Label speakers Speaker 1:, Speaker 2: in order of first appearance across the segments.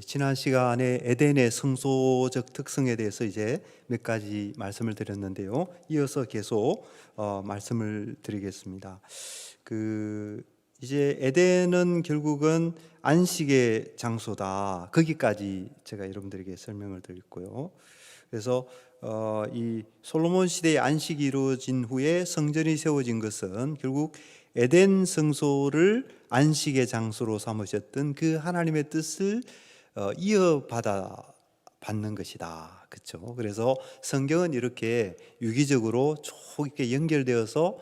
Speaker 1: 지난 시간에 에덴의 성소적 특성에 대해서 이제 몇 가지 말씀을 드렸는데요. 이어서 계속 말씀을 드리겠습니다. 이제 에덴은 결국은 안식의 장소다. 거기까지 제가 여러분들에게 설명을 드렸고요. 그래서 이 솔로몬 시대의 안식이 이루어진 후에 성전이 세워진 것은 결국 에덴 성소를 안식의 장소로 삼으셨던 그 하나님의 뜻을 이어받아 받는 것이다. 그렇죠? 그래서 성경은 이렇게 유기적으로 쭉 이렇게 연결되어서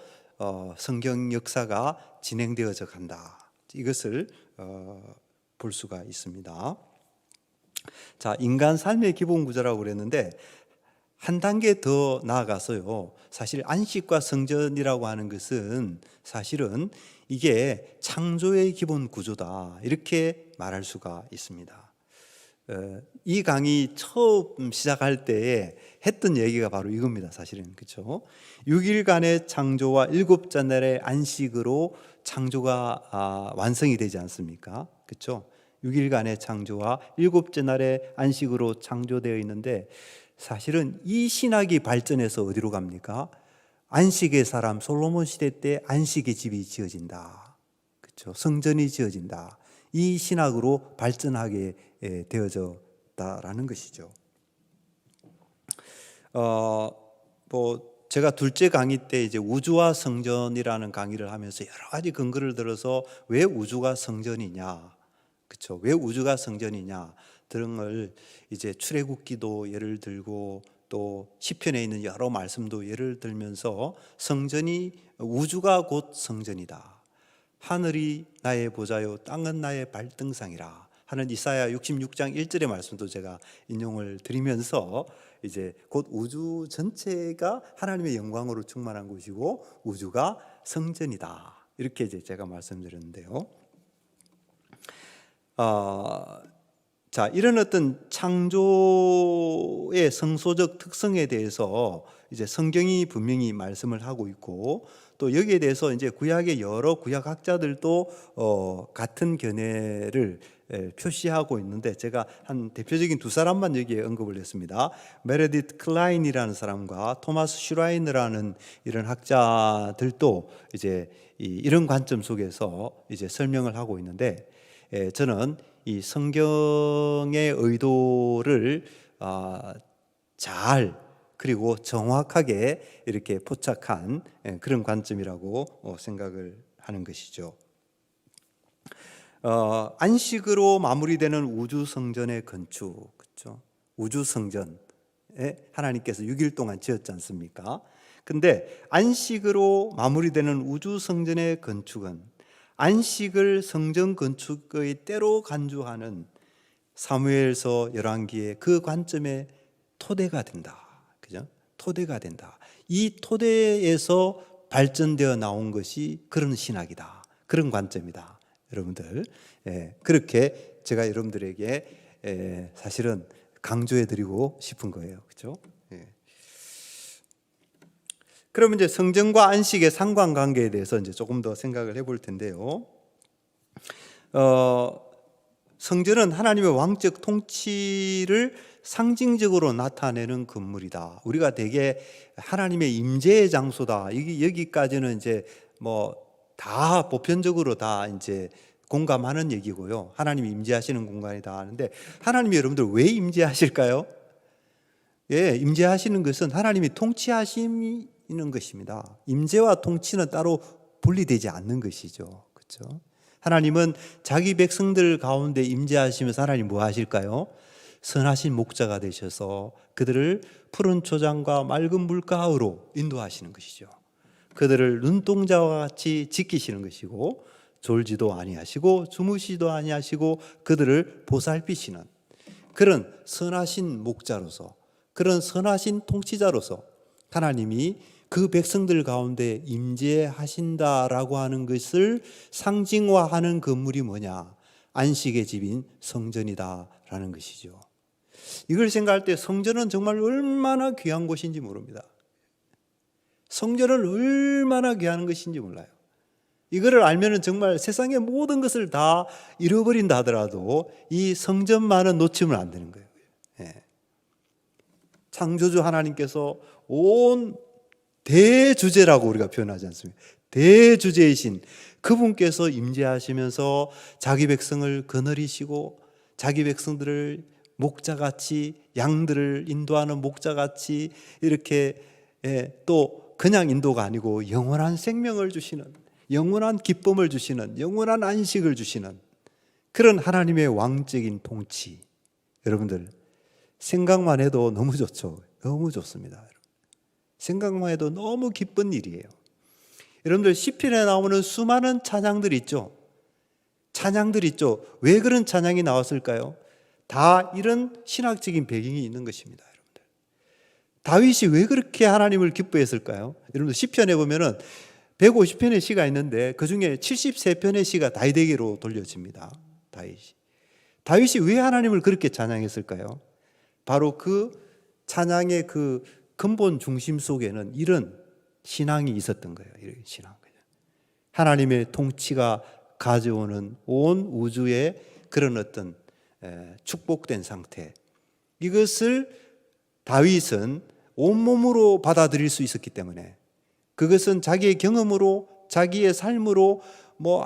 Speaker 1: 성경 역사가 진행되어져 간다. 이것을 볼 수가 있습니다. 자, 인간 삶의 기본 구조라고 그랬는데 한 단계 더 나아가서요. 사실 안식과 성전이라고 하는 것은 사실은 이게 창조의 기본 구조다. 이렇게 말할 수가 있습니다. 이 강의 처음 시작할 때에 했던 얘기가 바로 이겁니다. 사실은. 그렇죠? 6일간의 창조와 7째 날의 안식으로 창조가 완성이 되지 않습니까? 그렇죠? 6일간의 창조와 7째 날의 안식으로 창조되어 있는데 사실은 이 신학이 발전해서 어디로 갑니까? 안식의 사람 솔로몬 시대 때 안식의 집이 지어진다. 그렇죠? 성전이 지어진다. 이 신학으로 발전하게 되어졌다라는 것이죠. 제가 둘째 강의 때 이제 우주와 성전이라는 강의를 하면서 여러 가지 근거를 들어서 왜 우주가 성전이냐, 그렇죠? 왜 우주가 성전이냐 등을 이제 출애굽기도 예를 들고 또 시편에 있는 여러 말씀도 예를 들면서 우주가 곧 성전이다. 하늘이 나의 보좌요 땅은 나의 발등상이라 하는 이사야 66장 1절의 말씀도 제가 인용을 드리면서 이제 곧 우주 전체가 하나님의 영광으로 충만한 곳이고 우주가 성전이다. 이렇게 이제 제가 말씀드렸는데요. 자, 이런 어떤 창조의 성소적 특성에 대해서 이제 성경이 분명히 말씀을 하고 있고 또 여기에 대해서 이제 구약의 여러 구약학자들도 같은 견해를 표시하고 있는데 제가 한 대표적인 두 사람만 여기에 언급을 했습니다. 메르디트 클라인이라는 사람과 토마스 슈라이너라는 이런 학자들도 이제 이런 관점 속에서 이제 설명을 하고 있는데 저는 이 성경의 의도를 잘 그리고 정확하게 이렇게 포착한 그런 관점이라고 생각을 하는 것이죠. 안식으로 마무리되는 우주 성전의 건축, 그렇죠? 우주 성전에 하나님께서 6일 동안 지었지 않습니까? 근데 안식으로 마무리되는 우주 성전의 건축은 안식을 성전 건축의 때로 간주하는 사무엘서 열왕기의 그 관점의 토대가 된다. 그죠? 토대가 된다. 이 토대에서 발전되어 나온 것이 그런 신학이다. 그런 관점이다. 여러분들, 그렇게 제가 여러분들에게 사실은 강조해 드리고 싶은 거예요. 그렇죠? 그러면 이제 성전과 안식의 상관관계에 대해서 이제 조금 더 생각을 해볼 텐데요. 성전은 하나님의 왕적 통치를 상징적으로 나타내는 건물이다. 우리가 대개 하나님의 임재의 장소다. 여기까지는 이제 다 보편적으로 다 이제 공감하는 얘기고요. 하나님이 임재하시는 공간이다 하는데 하나님이 여러분들 왜 임재하실까요? 임재하시는 것은 하나님이 통치하시는 것입니다. 임재와 통치는 따로 분리되지 않는 것이죠. 그렇죠? 하나님은 자기 백성들 가운데 임재하시면서 하나님 뭐 하실까요? 선하신 목자가 되셔서 그들을 푸른 초장과 맑은 물가으로 인도하시는 것이죠. 그들을 눈동자와 같이 지키시는 것이고 졸지도 아니하시고 주무시도 아니하시고 그들을 보살피시는 그런 선하신 목자로서 그런 선하신 통치자로서 하나님이 그 백성들 가운데 임재하신다라고 하는 것을 상징화하는 건물이 뭐냐? 안식의 집인 성전이다라는 것이죠. 이걸 생각할 때 성전은 정말 얼마나 귀한 곳인지 모릅니다. 성전은 얼마나 귀한 것인지 몰라요. 이거를 알면은 정말 세상의 모든 것을 다 잃어버린다 하더라도 이 성전만은 놓치면 안 되는 거예요. 예. 창조주 하나님께서 온 대주제라고 우리가 표현하지 않습니까? 대주제이신 그분께서 임재하시면서 자기 백성을 거느리시고 자기 백성들을 목자같이, 양들을 인도하는 목자같이 이렇게, 또 그냥 인도가 아니고 영원한 생명을 주시는, 영원한 기쁨을 주시는, 영원한 안식을 주시는 그런 하나님의 왕적인 통치, 여러분들 생각만 해도 너무 좋죠. 너무 좋습니다. 생각만 해도 너무 기쁜 일이에요. 여러분들 시편에 나오는 수많은 찬양들이 있죠. 찬양들이 있죠. 왜 그런 찬양이 나왔을까요? 다 이런 신학적인 배경이 있는 것입니다. 여러분들, 다윗이 왜 그렇게 하나님을 기뻐했을까요? 여러분들 시편에 보면은 150편의 시가 있는데 그 중에 73편의 시가 다윗에게로 돌려집니다. 다윗이 왜 하나님을 그렇게 찬양했을까요? 바로 그 찬양의 그 근본 중심 속에는 이런 신앙이 있었던 거예요. 이런 신앙. 하나님의 통치가 가져오는 온 우주의 그런 어떤 축복된 상태, 이것을 다윗은 온몸으로 받아들일 수 있었기 때문에, 그것은 자기의 경험으로, 자기의 삶으로,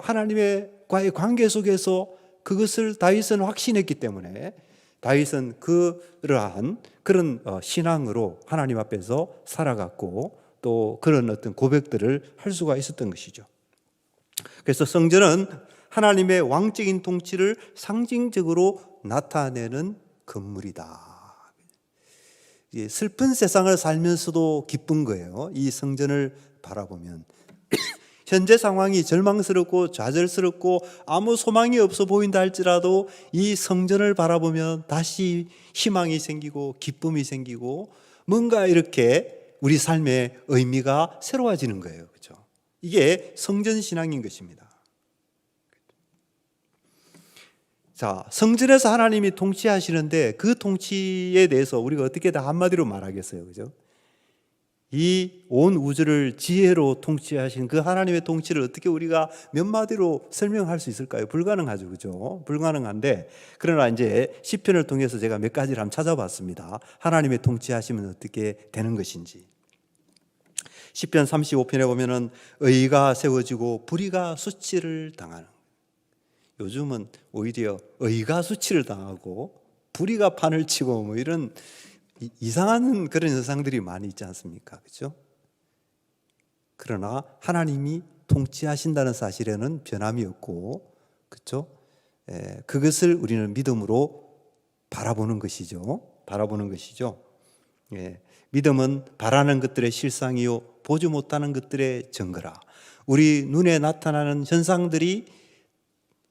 Speaker 1: 하나님과의 관계 속에서 그것을 다윗은 확신했기 때문에 다윗은 그러한 그런 신앙으로 하나님 앞에서 살아갔고 또 그런 어떤 고백들을 할 수가 있었던 것이죠. 그래서 성전은 하나님의 왕적인 통치를 상징적으로 나타내는 건물이다. 슬픈 세상을 살면서도 기쁜 거예요. 이 성전을 바라보면 현재 상황이 절망스럽고 좌절스럽고 아무 소망이 없어 보인다 할지라도 이 성전을 바라보면 다시 희망이 생기고 기쁨이 생기고 뭔가 이렇게 우리 삶의 의미가 새로워지는 거예요. 그렇죠? 이게 성전 신앙인 것입니다. 자, 성전에서 하나님이 통치하시는데 그 통치에 대해서 우리가 어떻게 다 한마디로 말하겠어요. 그죠? 이 온 우주를 지혜로 통치하신 그 하나님의 통치를 어떻게 우리가 몇 마디로 설명할 수 있을까요? 불가능하죠. 그죠? 불가능한데, 그러나 이제 시편을 통해서 제가 몇 가지를 한번 찾아봤습니다. 하나님의 통치하시면 어떻게 되는 것인지. 시편 35편에 보면은 의가 세워지고 불의가 수치를 당하는, 요즘은 오히려 의가 수치를 당하고 불의가 판을 치고 이런 이상한 그런 현상들이 많이 있지 않습니까? 그렇죠? 그러나 하나님이 통치하신다는 사실에는 변함이 없고, 그렇죠? 그것을 우리는 믿음으로 바라보는 것이죠. 바라보는 것이죠. 믿음은 바라는 것들의 실상이요 보지 못하는 것들의 증거라. 우리 눈에 나타나는 현상들이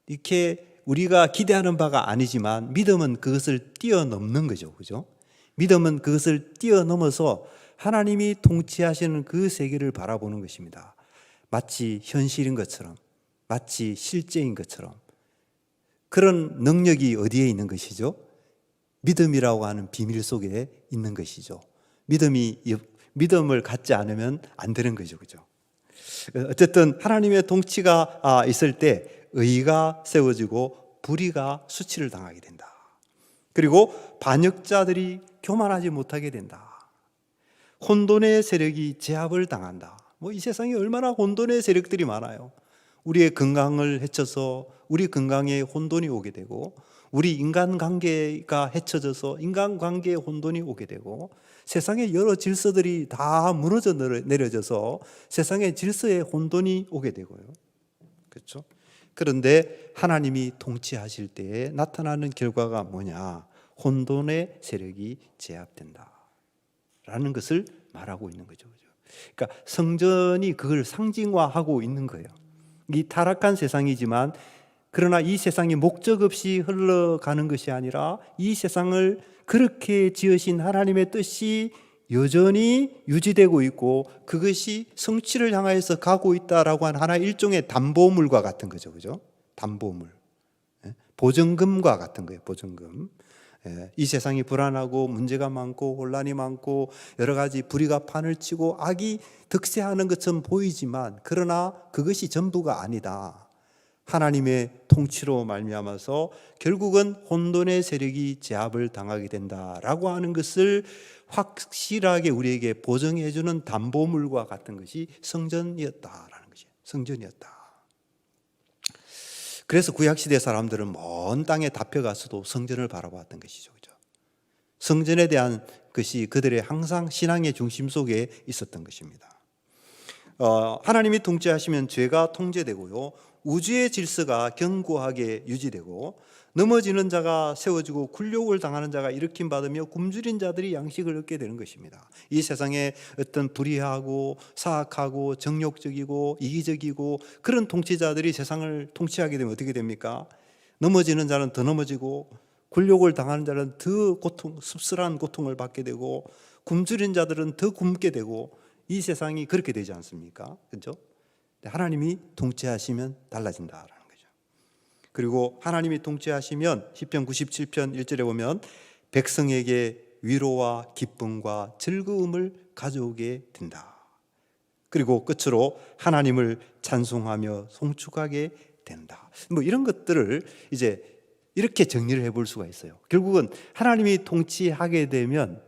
Speaker 1: 이렇게 우리가 기대하는 바가 아니지만 믿음은 그것을 뛰어넘는 거죠. 그죠? 믿음은 그것을 뛰어넘어서 하나님이 통치하시는 그 세계를 바라보는 것입니다. 마치 현실인 것처럼, 마치 실제인 것처럼. 그런 능력이 어디에 있는 것이죠? 믿음이라고 하는 비밀 속에 있는 것이죠. 믿음을 갖지 않으면 안 되는 거죠. 그죠? 어쨌든 하나님의 통치가 있을 때 의가 세워지고 불의가 수치를 당하게 된다. 그리고 반역자들이 교만하지 못하게 된다. 혼돈의 세력이 제압을 당한다. 이 세상에 얼마나 혼돈의 세력들이 많아요. 우리의 건강을 해쳐서 우리 건강에 혼돈이 오게 되고, 우리 인간관계가 해쳐져서 인간관계에 혼돈이 오게 되고, 세상의 여러 질서들이 다 무너져 내려져서 세상의 질서에 혼돈이 오게 되고요. 그렇죠? 그런데 하나님이 통치하실 때에 나타나는 결과가 뭐냐? 혼돈의 세력이 제압된다 라는 것을 말하고 있는 거죠. 그러니까 성전이 그걸 상징화하고 있는 거예요. 이 타락한 세상이지만, 그러나 이 세상이 목적 없이 흘러가는 것이 아니라 이 세상을 그렇게 지으신 하나님의 뜻이 여전히 유지되고 있고 그것이 성취를 향하여서 가고 있다라고 한 하나의 일종의 담보물과 같은 거죠. 그죠? 담보물. 보증금과 같은 거예요. 보증금. 이 세상이 불안하고 문제가 많고 혼란이 많고 여러 가지 불의가 판을 치고 악이 득세하는 것처럼 보이지만 그러나 그것이 전부가 아니다. 하나님의 통치로 말미암아서 결국은 혼돈의 세력이 제압을 당하게 된다라고 하는 것을 확실하게 우리에게 보증해 주는 담보물과 같은 것이 성전이었다라는 것이에요. 성전이었다. 그래서 구약시대 사람들은 먼 땅에 잡혀가서도 성전을 바라보았던 것이죠. 그죠? 성전에 대한 것이 그들의 항상 신앙의 중심 속에 있었던 것입니다. 하나님이 통치하시면 죄가 통제되고요, 우주의 질서가 견고하게 유지되고 넘어지는 자가 세워지고 굴욕을 당하는 자가 일으킴 받으며 굶주린 자들이 양식을 얻게 되는 것입니다. 이 세상에 어떤 불의하고 사악하고 정욕적이고 이기적이고 그런 통치자들이 세상을 통치하게 되면 어떻게 됩니까? 넘어지는 자는 더 넘어지고 굴욕을 당하는 자는 더 씁쓸한 고통을 받게 되고 굶주린 자들은 더 굶게 되고 이 세상이 그렇게 되지 않습니까? 그렇죠? 하나님이 통치하시면 달라진다라는 거죠. 그리고 하나님이 통치하시면 시편 97편 1절에 보면 백성에게 위로와 기쁨과 즐거움을 가져오게 된다. 그리고 끝으로 하나님을 찬송하며 송축하게 된다. 뭐 이런 것들을 이제 이렇게 정리를 해볼 수가 있어요. 결국은 하나님이 통치하게 되면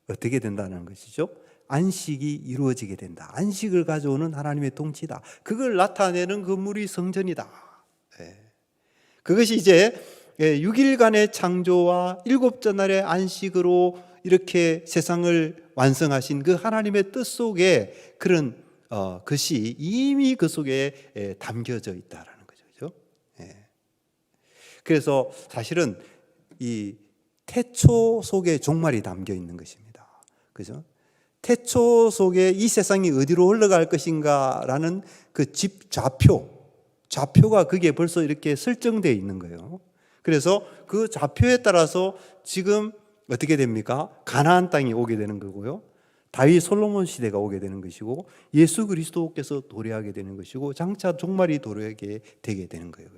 Speaker 1: 어떻게 된다는 것이죠? 안식이 이루어지게 된다. 안식을 가져오는 하나님의 통치다. 그걸 나타내는 건물이 성전이다. 그것이 이제 6일간의 창조와 7째 안식으로 이렇게 세상을 완성하신 그 하나님의 뜻 속에 그런 것이 이미 그 속에 담겨져 있다라는 거죠. 그래서 사실은 이 태초 속에 종말이 담겨 있는 것입니다. 그죠? 태초 속에 이 세상이 어디로 흘러갈 것인가라는 그 좌표가 그게 벌써 이렇게 설정되어 있는 거예요. 그래서 그 좌표에 따라서 지금 어떻게 됩니까? 가나안 땅이 오게 되는 거고요, 다윗 솔로몬 시대가 오게 되는 것이고 예수 그리스도께서 도래하게 되는 것이고 장차 종말이 도래하게 되게 되는 거예요.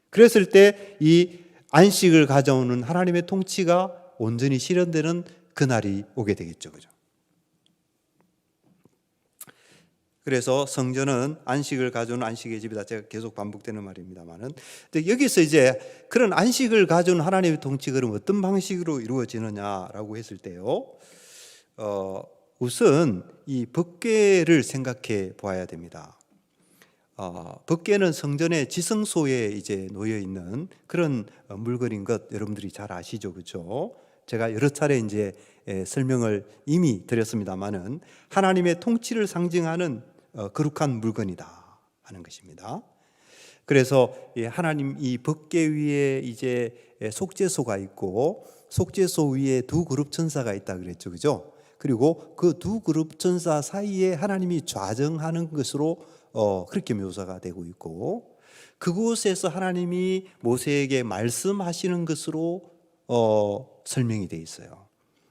Speaker 1: 그랬을 때 이 안식을 가져오는 하나님의 통치가 온전히 실현되는 그날이 오게 되겠죠. 그죠? 그래서 성전은 안식을 가져오는 안식의 집이다. 제가 계속 반복되는 말입니다만은 여기서 이제 그런 안식을 가져오는 하나님의 통치가 그럼 어떤 방식으로 이루어지느냐라고 했을 때요, 우선 이 법궤를 생각해 보아야 됩니다. 법궤는 성전의 지성소에 이제 놓여 있는 그런 물건인 것 여러분들이 잘 아시죠, 그렇죠? 제가 여러 차례 이제 설명을 이미 드렸습니다만은 하나님의 통치를 상징하는 거룩한 물건이다 하는 것입니다. 그래서 하나님 이 법궤 위에 이제 속죄소가 있고 속죄소 위에 두 그룹 천사가 있다 그랬죠, 그죠? 그리고 그 두 그룹 천사 사이에 하나님이 좌정하는 것으로 그렇게 묘사가 되고 있고 그곳에서 하나님이 모세에게 말씀하시는 것으로 설명이 되어 있어요.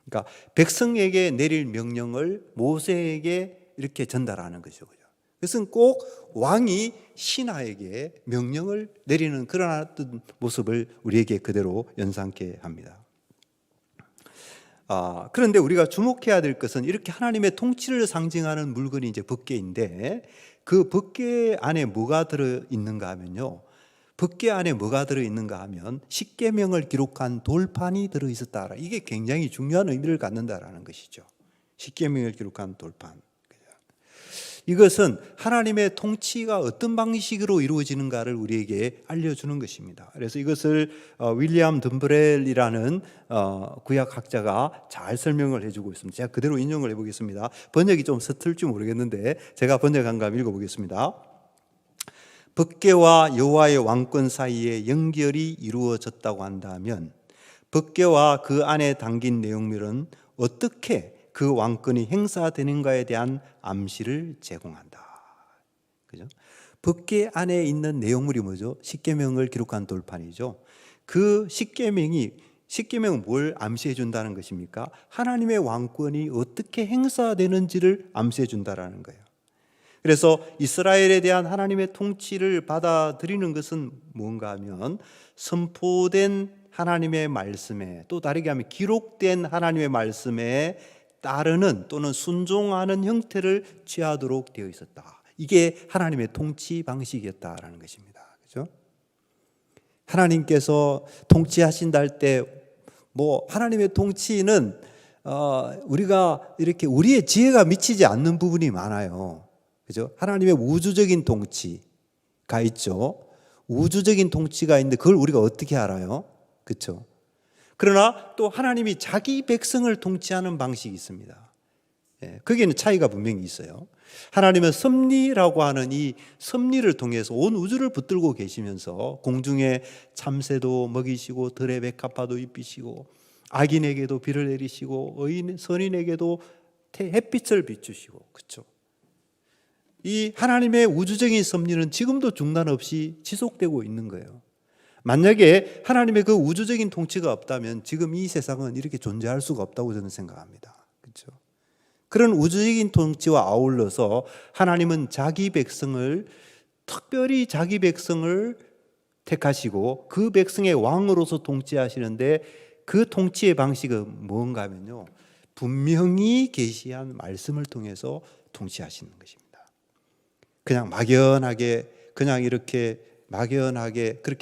Speaker 1: 그러니까 백성에게 내릴 명령을 모세에게 이렇게 전달하는 것이죠. 그것은 꼭 왕이 신하에게 명령을 내리는 그런 모습을 우리에게 그대로 연상케 합니다. 그런데 우리가 주목해야 될 것은 이렇게 하나님의 통치를 상징하는 물건이 이제 법궤인데 그 법궤 안에 뭐가 들어 있는가 하면요, 법궤 안에 뭐가 들어 있는가 하면 십계명을 기록한 돌판이 들어 있었다. 이게 굉장히 중요한 의미를 갖는다라는 것이죠. 십계명을 기록한 돌판. 이것은 하나님의 통치가 어떤 방식으로 이루어지는가를 우리에게 알려주는 것입니다. 그래서 이것을 윌리엄 덤브렐이라는 구약학자가 잘 설명을 해주고 있습니다. 제가 그대로 인용을 해보겠습니다. 번역이 좀 서툴지 모르겠는데 제가 번역한 거 읽어보겠습니다. 법궤와 여호와의 왕권 사이에 연결이 이루어졌다고 한다면 법궤와 그 안에 담긴 내용들은 어떻게 그 왕권이 행사되는가에 대한 암시를 제공한다. 그죠? 법궤 안에 있는 내용물이 뭐죠? 십계명을 기록한 돌판이죠. 그 십계명은 뭘 암시해 준다는 것입니까? 하나님의 왕권이 어떻게 행사되는지를 암시해 준다라는 거예요. 그래서 이스라엘에 대한 하나님의 통치를 받아들이는 것은 뭔가 하면 선포된 하나님의 말씀에, 또 다르게 하면 기록된 하나님의 말씀에 따르는 또는 순종하는 형태를 취하도록 되어 있었다. 이게 하나님의 통치 방식이었다라는 것입니다. 그렇죠? 하나님께서 통치하신다 할 때 하나님의 통치는 우리가 이렇게 우리의 지혜가 미치지 않는 부분이 많아요. 그죠? 하나님의 우주적인 통치가 있죠. 우주적인 통치가 있는데 그걸 우리가 어떻게 알아요? 그렇죠? 그러나 또 하나님이 자기 백성을 통치하는 방식이 있습니다. 거기에는 차이가 분명히 있어요. 하나님은 섭리라고 하는 이 섭리를 통해서 온 우주를 붙들고 계시면서 공중에 참새도 먹이시고 들의 백합화도 입히시고 악인에게도 비를 내리시고 선인에게도 햇빛을 비추시고, 그렇죠? 이 하나님의 우주적인 섭리는 지금도 중단 없이 지속되고 있는 거예요. 만약에 하나님의 그 우주적인 통치가 없다면 지금 이 세상은 이렇게 존재할 수가 없다고 저는 생각합니다. 그렇죠? 그런 우주적인 통치와 아울러서 하나님은 자기 백성을, 특별히 자기 백성을 택하시고 그 백성의 왕으로서 통치하시는데, 그 통치의 방식은 뭔가 하면요, 분명히 계시한 말씀을 통해서 통치하시는 것입니다. 그냥 막연하게 그렇게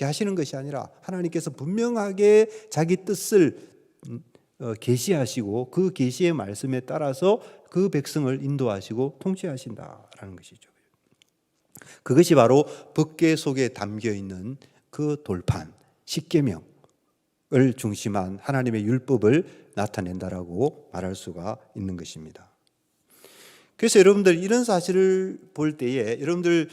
Speaker 1: 하시는 것이 아니라 하나님께서 분명하게 자기 뜻을 계시하시고 그 계시의 말씀에 따라서 그 백성을 인도하시고 통치하신다라는 것이죠. 그것이 바로 법궤 속에 담겨 있는 그 돌판 십계명을 중심한 하나님의 율법을 나타낸다라고 말할 수가 있는 것입니다. 그래서 여러분들 이런 사실을 볼 때에 여러분들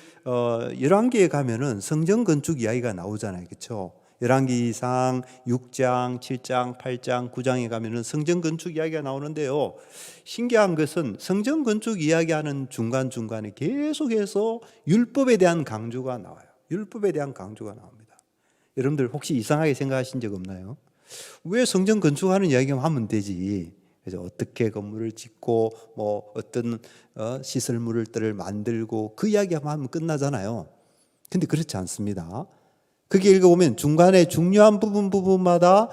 Speaker 1: 열왕기에 가면은 성전 건축 이야기가 나오잖아요. 그렇죠? 열왕기상 6장, 7장, 8장, 9장에 가면은 성전 건축 이야기가 나오는데요. 신기한 것은 성전 건축 이야기하는 중간중간에 계속해서 율법에 대한 강조가 나와요. 율법에 대한 강조가 나옵니다. 여러분들 혹시 이상하게 생각하신 적 없나요? 왜 성전 건축하는 이야기만 하면 되지? 그래서 어떻게 건물을 짓고 어떤 시설물들을 만들고 그 이야기만 하면 끝나잖아요. 근데 그렇지 않습니다. 거기 읽어보면 중간에 중요한 부분마다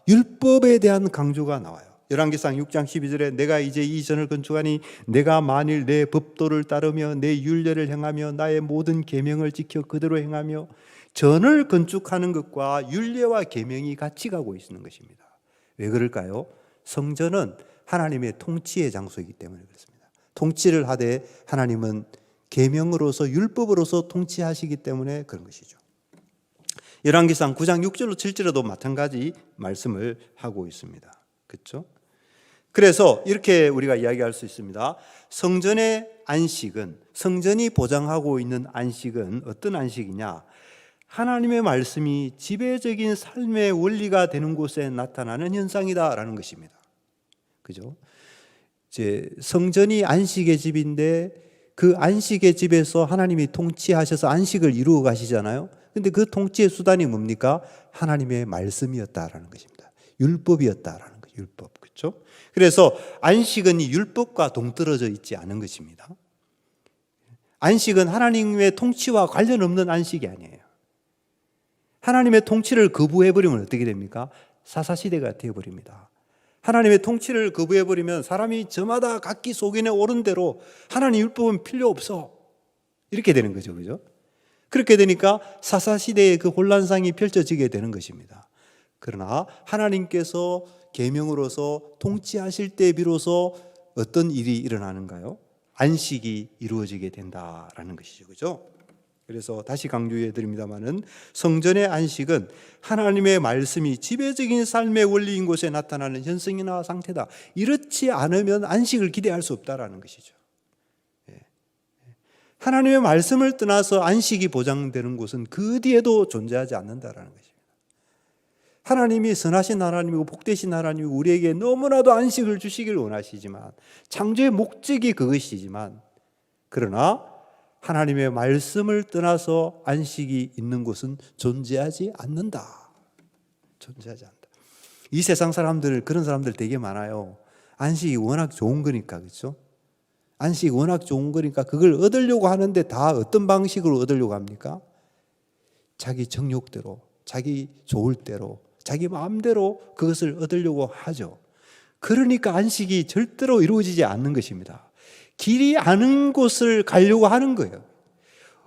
Speaker 1: 율법에 대한 강조가 나와요. 열왕기상 6장 12절에 내가 이제 이 전을 건축하니 내가 만일 내 법도를 따르며 내 율례를 행하며 나의 모든 계명을 지켜 그대로 행하며, 전을 건축하는 것과 율례와 계명이 같이 가고 있는 것입니다. 왜 그럴까요? 성전은 하나님의 통치의 장소이기 때문에 그렇습니다. 통치를 하되 하나님은 계명으로서 율법으로서 통치하시기 때문에 그런 것이죠. 열왕기상 9장 6절로 7절에도 마찬가지 말씀을 하고 있습니다. 그렇죠? 그래서 이렇게 우리가 이야기할 수 있습니다. 성전의 안식은, 성전이 보장하고 있는 안식은 어떤 안식이냐? 하나님의 말씀이 지배적인 삶의 원리가 되는 곳에 나타나는 현상이다라는 것입니다. 그죠? 이제 성전이 안식의 집인데 그 안식의 집에서 하나님이 통치하셔서 안식을 이루어 가시잖아요. 근데 그 통치의 수단이 뭡니까? 하나님의 말씀이었다라는 것입니다. 율법이었다라는 거예요. 율법. 그렇죠? 그래서 안식은 이 율법과 동떨어져 있지 않은 것입니다. 안식은 하나님의 통치와 관련 없는 안식이 아니에요. 하나님의 통치를 거부해버리면 어떻게 됩니까? 사사시대가 되어버립니다. 하나님의 통치를 거부해버리면 사람이 저마다 각기 속인에 오른 대로 하나님 율법은 필요 없어, 이렇게 되는 거죠. 그죠? 그렇게 되니까 사사시대의 그 혼란상이 펼쳐지게 되는 것입니다. 그러나 하나님께서 계명으로서 통치하실 때 비로소 어떤 일이 일어나는가요? 안식이 이루어지게 된다라는 것이죠. 그죠? 그래서 다시 강조해 드립니다마는 성전의 안식은 하나님의 말씀이 지배적인 삶의 원리인 곳에 나타나는 현상이나 상태다. 이렇지 않으면 안식을 기대할 수 없다라는 것이죠. 하나님의 말씀을 떠나서 안식이 보장되는 곳은 그 뒤에도 존재하지 않는다라는 것입니다. 하나님이 선하신 하나님이고 복되신 하나님이고 우리에게 너무나도 안식을 주시길 원하시지만, 창조의 목적이 그것이지만, 그러나 하나님의 말씀을 떠나서 안식이 있는 곳은 존재하지 않는다. 존재하지 않는다. 이 세상 사람들, 그런 사람들 되게 많아요. 안식이 워낙 좋은 거니까. 그렇죠? 안식이 워낙 좋은 거니까 그걸 얻으려고 하는데 다 어떤 방식으로 얻으려고 합니까? 자기 정욕대로, 자기 좋을 대로, 자기 마음대로 그것을 얻으려고 하죠. 그러니까 안식이 절대로 이루어지지 않는 것입니다. 길이 아는 곳을 가려고 하는 거예요.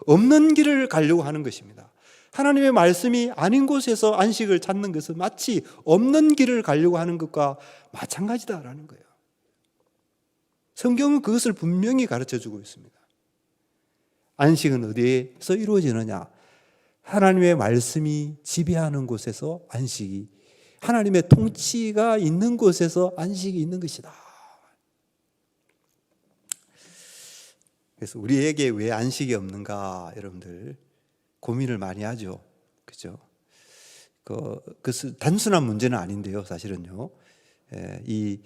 Speaker 1: 없는 길을 가려고 하는 것입니다. 하나님의 말씀이 아닌 곳에서 안식을 찾는 것은 마치 없는 길을 가려고 하는 것과 마찬가지다라는 거예요. 성경은 그것을 분명히 가르쳐주고 있습니다. 안식은 어디에서 이루어지느냐? 하나님의 말씀이 지배하는 곳에서 안식이, 하나님의 통치가 있는 곳에서 안식이 있는 것이다. 그래서 우리에게 왜 안식이 없는가, 여러분들 고민을 많이 하죠. 그죠? 그것은 단순한 문제는 아닌데요, 사실은요. 이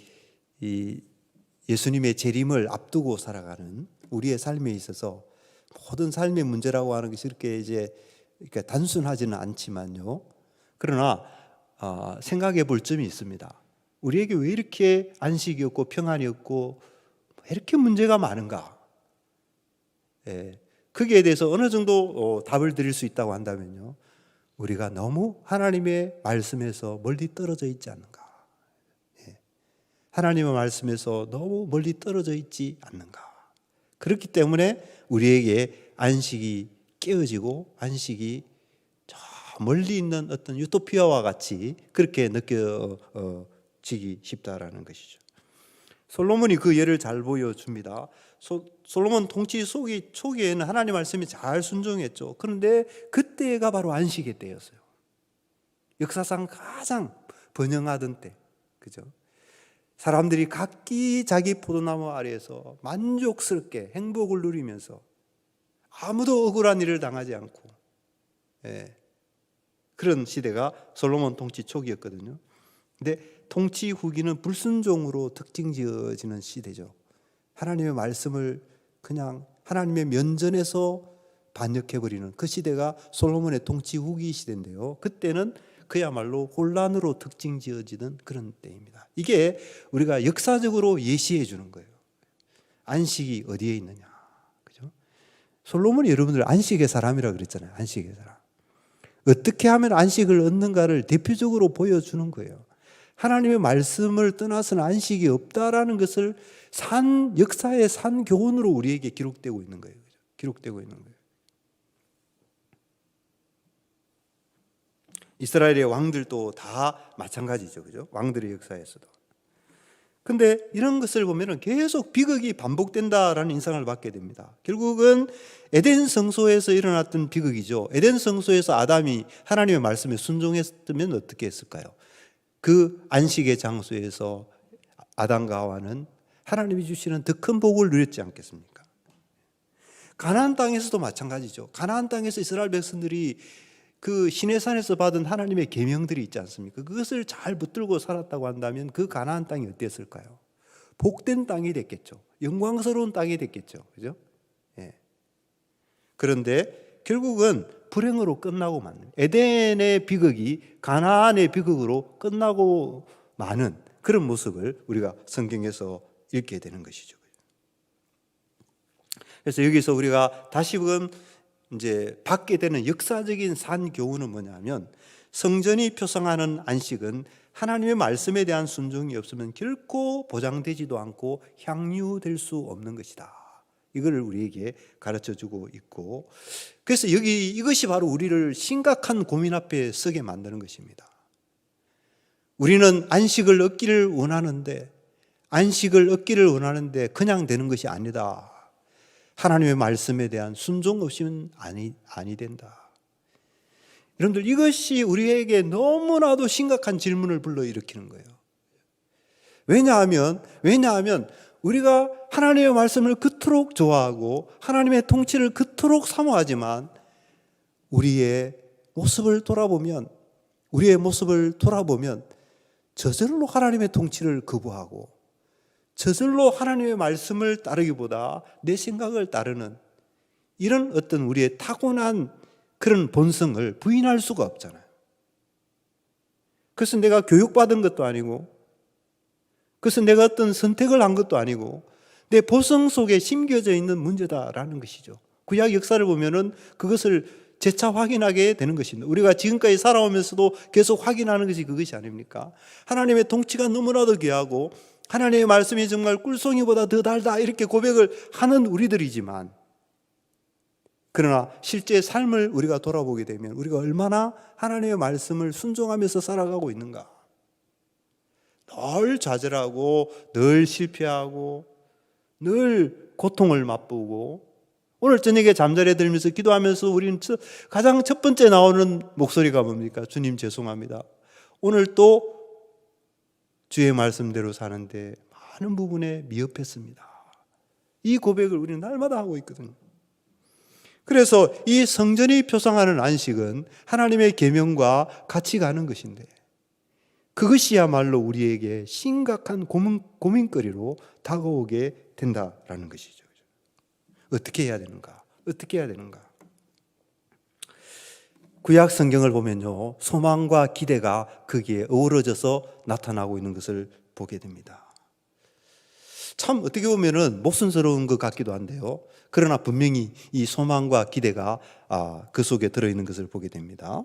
Speaker 1: 예수님의 재림을 앞두고 살아가는 우리의 삶에 있어서 모든 삶의 문제라고 하는 것이 이렇게 단순하지는 않지만요. 그러나 생각해 볼 점이 있습니다. 우리에게 왜 이렇게 안식이 없고 평안이 없고 왜 이렇게 문제가 많은가? 거기에 대해서 어느 정도 답을 드릴 수 있다고 한다면요, 우리가 너무 하나님의 말씀에서 멀리 떨어져 있지 않는가? 하나님의 말씀에서 너무 멀리 떨어져 있지 않는가? 그렇기 때문에 우리에게 안식이 깨어지고 안식이 저 멀리 있는 어떤 유토피아와 같이 그렇게 느껴지기 쉽다라는 것이죠. 솔로몬이 그 예를 잘 보여줍니다. 솔로몬 통치 초기에는 하나님 말씀이 잘 순종했죠. 그런데 그때가 바로 안식의 때였어요. 역사상 가장 번영하던 때, 그죠? 사람들이 각기 자기 포도나무 아래에서 만족스럽게 행복을 누리면서 아무도 억울한 일을 당하지 않고, 그런 시대가 솔로몬 통치 초기였거든요. 근데 통치 후기는 불순종으로 특징 지어지는 시대죠. 하나님의 말씀을 그냥 하나님의 면전에서 반역해버리는 그 시대가 솔로몬의 통치 후기 시대인데요. 그때는 그야말로 혼란으로 특징 지어지는 그런 때입니다. 이게 우리가 역사적으로 예시해 주는 거예요. 안식이 어디에 있느냐, 그죠? 솔로몬이 여러분들 안식의 사람이라 그랬잖아요. 안식의 사람. 어떻게 하면 안식을 얻는가를 대표적으로 보여주는 거예요. 하나님의 말씀을 떠나서는 안식이 없다라는 것을 역사의 산 교훈으로 우리에게 기록되고 있는 거예요. 기록되고 있는 거예요. 이스라엘의 왕들도 다 마찬가지죠. 그죠? 왕들의 역사에서도. 근데 이런 것을 보면은 계속 비극이 반복된다라는 인상을 받게 됩니다. 결국은 에덴 성소에서 일어났던 비극이죠. 에덴 성소에서 아담이 하나님의 말씀에 순종했으면 어떻게 했을까요? 그 안식의 장소에서 아담과 하와는 하나님이 주시는 더 큰 복을 누렸지 않겠습니까? 가나안 땅에서도 마찬가지죠. 가나안 땅에서 이스라엘 백성들이 그 시내산에서 받은 하나님의 계명들이 있지 않습니까? 그것을 잘 붙들고 살았다고 한다면 그 가나안 땅이 어땠을까요? 복된 땅이 됐겠죠. 영광스러운 땅이 됐겠죠. 그죠? 그런데 결국은 불행으로 끝나고 마는, 에덴의 비극이 가나안의 비극으로 끝나고 마는 그런 모습을 우리가 성경에서 읽게 되는 것이죠. 그래서 여기서 우리가 다시금 이제 받게 되는 역사적인 산 교훈은 뭐냐면, 성전이 표상하는 안식은 하나님의 말씀에 대한 순종이 없으면 결코 보장되지도 않고 향유될 수 없는 것이다. 이걸 우리에게 가르쳐주고 있고, 그래서 이것이 바로 우리를 심각한 고민 앞에 서게 만드는 것입니다. 우리는 안식을 얻기를 원하는데 그냥 되는 것이 아니다. 하나님의 말씀에 대한 순종 없이는 아니 된다. 여러분들, 이것이 우리에게 너무나도 심각한 질문을 불러일으키는 거예요. 왜냐하면 우리가 하나님의 말씀을 그토록 좋아하고 하나님의 통치를 그토록 사모하지만 우리의 모습을 돌아보면 저절로 하나님의 통치를 거부하고 저절로 하나님의 말씀을 따르기보다 내 생각을 따르는 이런 어떤 우리의 타고난 그런 본성을 부인할 수가 없잖아요. 그래서 내가 교육받은 것도 아니고, 그래서 내가 어떤 선택을 한 것도 아니고, 내 보성 속에 심겨져 있는 문제다라는 것이죠. 구약 역사를 보면은 그것을 재차 확인하게 되는 것입니다. 우리가 지금까지 살아오면서도 계속 확인하는 것이 그것이 아닙니까? 하나님의 통치가 너무나도 귀하고 하나님의 말씀이 정말 꿀송이보다 더 달다 이렇게 고백을 하는 우리들이지만, 그러나 실제 삶을 우리가 돌아보게 되면 우리가 얼마나 하나님의 말씀을 순종하면서 살아가고 있는가. 늘 좌절하고 늘 실패하고 늘 고통을 맛보고, 오늘 저녁에 잠자리에 들면서 기도하면서 우리는 가장 첫 번째 나오는 목소리가 뭡니까? 주님 죄송합니다. 오늘 또 주의 말씀대로 사는데 많은 부분에 미흡했습니다. 이 고백을 우리는 날마다 하고 있거든요. 그래서 이 성전이 표상하는 안식은 하나님의 계명과 같이 가는 것인데, 그것이야말로 우리에게 심각한 고민거리로 다가오게 된다라는 것이죠. 어떻게 해야 되는가? 어떻게 해야 되는가? 구약 성경을 보면요, 소망과 기대가 거기에 어우러져서 나타나고 있는 것을 보게 됩니다. 참 어떻게 보면은 모순스러운 것 같기도 한데요, 그러나 분명히 이 소망과 기대가 그 속에 들어있는 것을 보게 됩니다.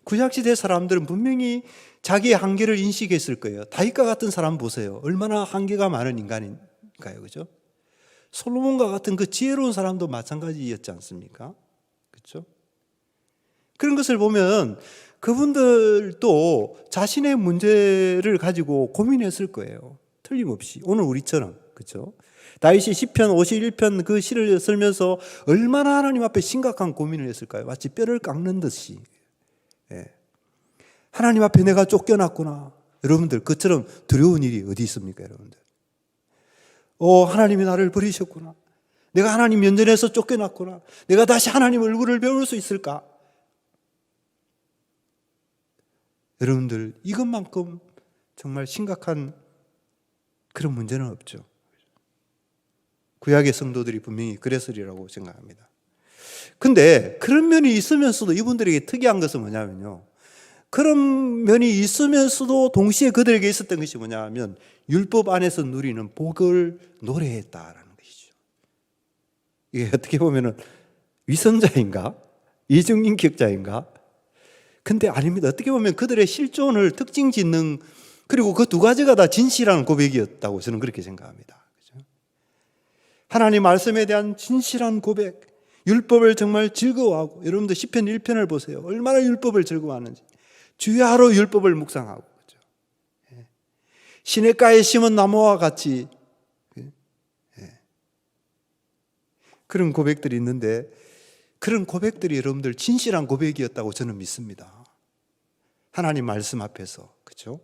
Speaker 1: 구약시대 사람들은 분명히 자기의 한계를 인식했을 거예요. 다윗과 같은 사람 보세요. 얼마나 한계가 많은 인간인가요, 그죠? 솔로몬과 같은 그 지혜로운 사람도 마찬가지였지 않습니까? 그렇죠? 그런 것을 보면 그분들도 자신의 문제를 가지고 고민했을 거예요. 틀림없이. 오늘 우리처럼. 그렇죠? 다윗이 시편 51편 그 시를 쓰면서 얼마나 하나님 앞에 심각한 고민을 했을까요? 마치 뼈를 깎는 듯이. 예. 하나님 앞에 내가 쫓겨났구나. 여러분들, 그처럼 두려운 일이 어디 있습니까, 여러분들? 하나님이 나를 버리셨구나. 내가 하나님 면전에서 쫓겨났구나. 내가 다시 하나님 얼굴을 배울 수 있을까? 여러분들, 이것만큼 정말 심각한 그런 문제는 없죠. 구약의 성도들이 분명히 그랬으리라고 생각합니다. 근데 그런 면이 있으면서도 이분들에게 특이한 것은 뭐냐면요, 그런 면이 있으면서도 동시에 그들에게 있었던 것이 뭐냐면 율법 안에서 누리는 복을 노래했다라는 것이죠. 이게 어떻게 보면은 위선자인가? 이중인격자인가? 근데 아닙니다. 어떻게 보면 그들의 실존을 특징 짓는, 그리고 그 두 가지가 다 진실한 고백이었다고 저는 그렇게 생각합니다. 그렇죠? 하나님 말씀에 대한 진실한 고백, 율법을 정말 즐거워하고, 여러분들 시편 1편을 보세요. 얼마나 율법을 즐거워하는지. 주야로 율법을 묵상하고, 그렇죠? 시냇가에 심은 나무와 같이 그런 고백들이 있는데, 그런 고백들이 여러분들 진실한 고백이었다고 저는 믿습니다. 하나님 말씀 앞에서. 그렇죠?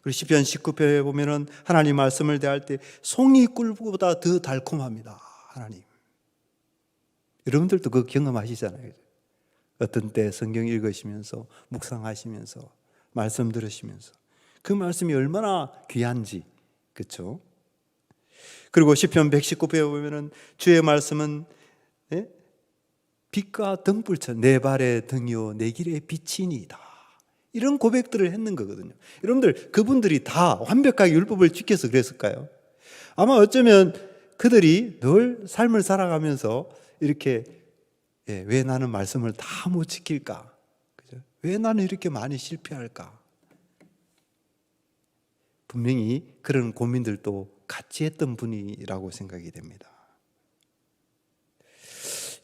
Speaker 1: 그리고 시편 19편에 보면은 하나님 말씀을 대할 때 송이 꿀보다 더 달콤합니다. 하나님. 여러분들도 그거 경험하시잖아요. 어떤 때 성경 읽으시면서 묵상하시면서 말씀 들으시면서 그 말씀이 얼마나 귀한지. 그렇죠? 그리고 시편 119편에 보면은 주의 말씀은 빛과 등불처럼 내 발의 등이요 내 길의 빛이니이다. 이런 고백들을 했는 거거든요. 여러분들, 그분들이 다 완벽하게 율법을 지켜서 그랬을까요? 아마 어쩌면 그들이 늘 삶을 살아가면서 이렇게 왜 나는 말씀을 다 못 지킬까? 그죠? 왜 나는 이렇게 많이 실패할까? 분명히 그런 고민들도 같이 했던 분이라고 생각이 됩니다.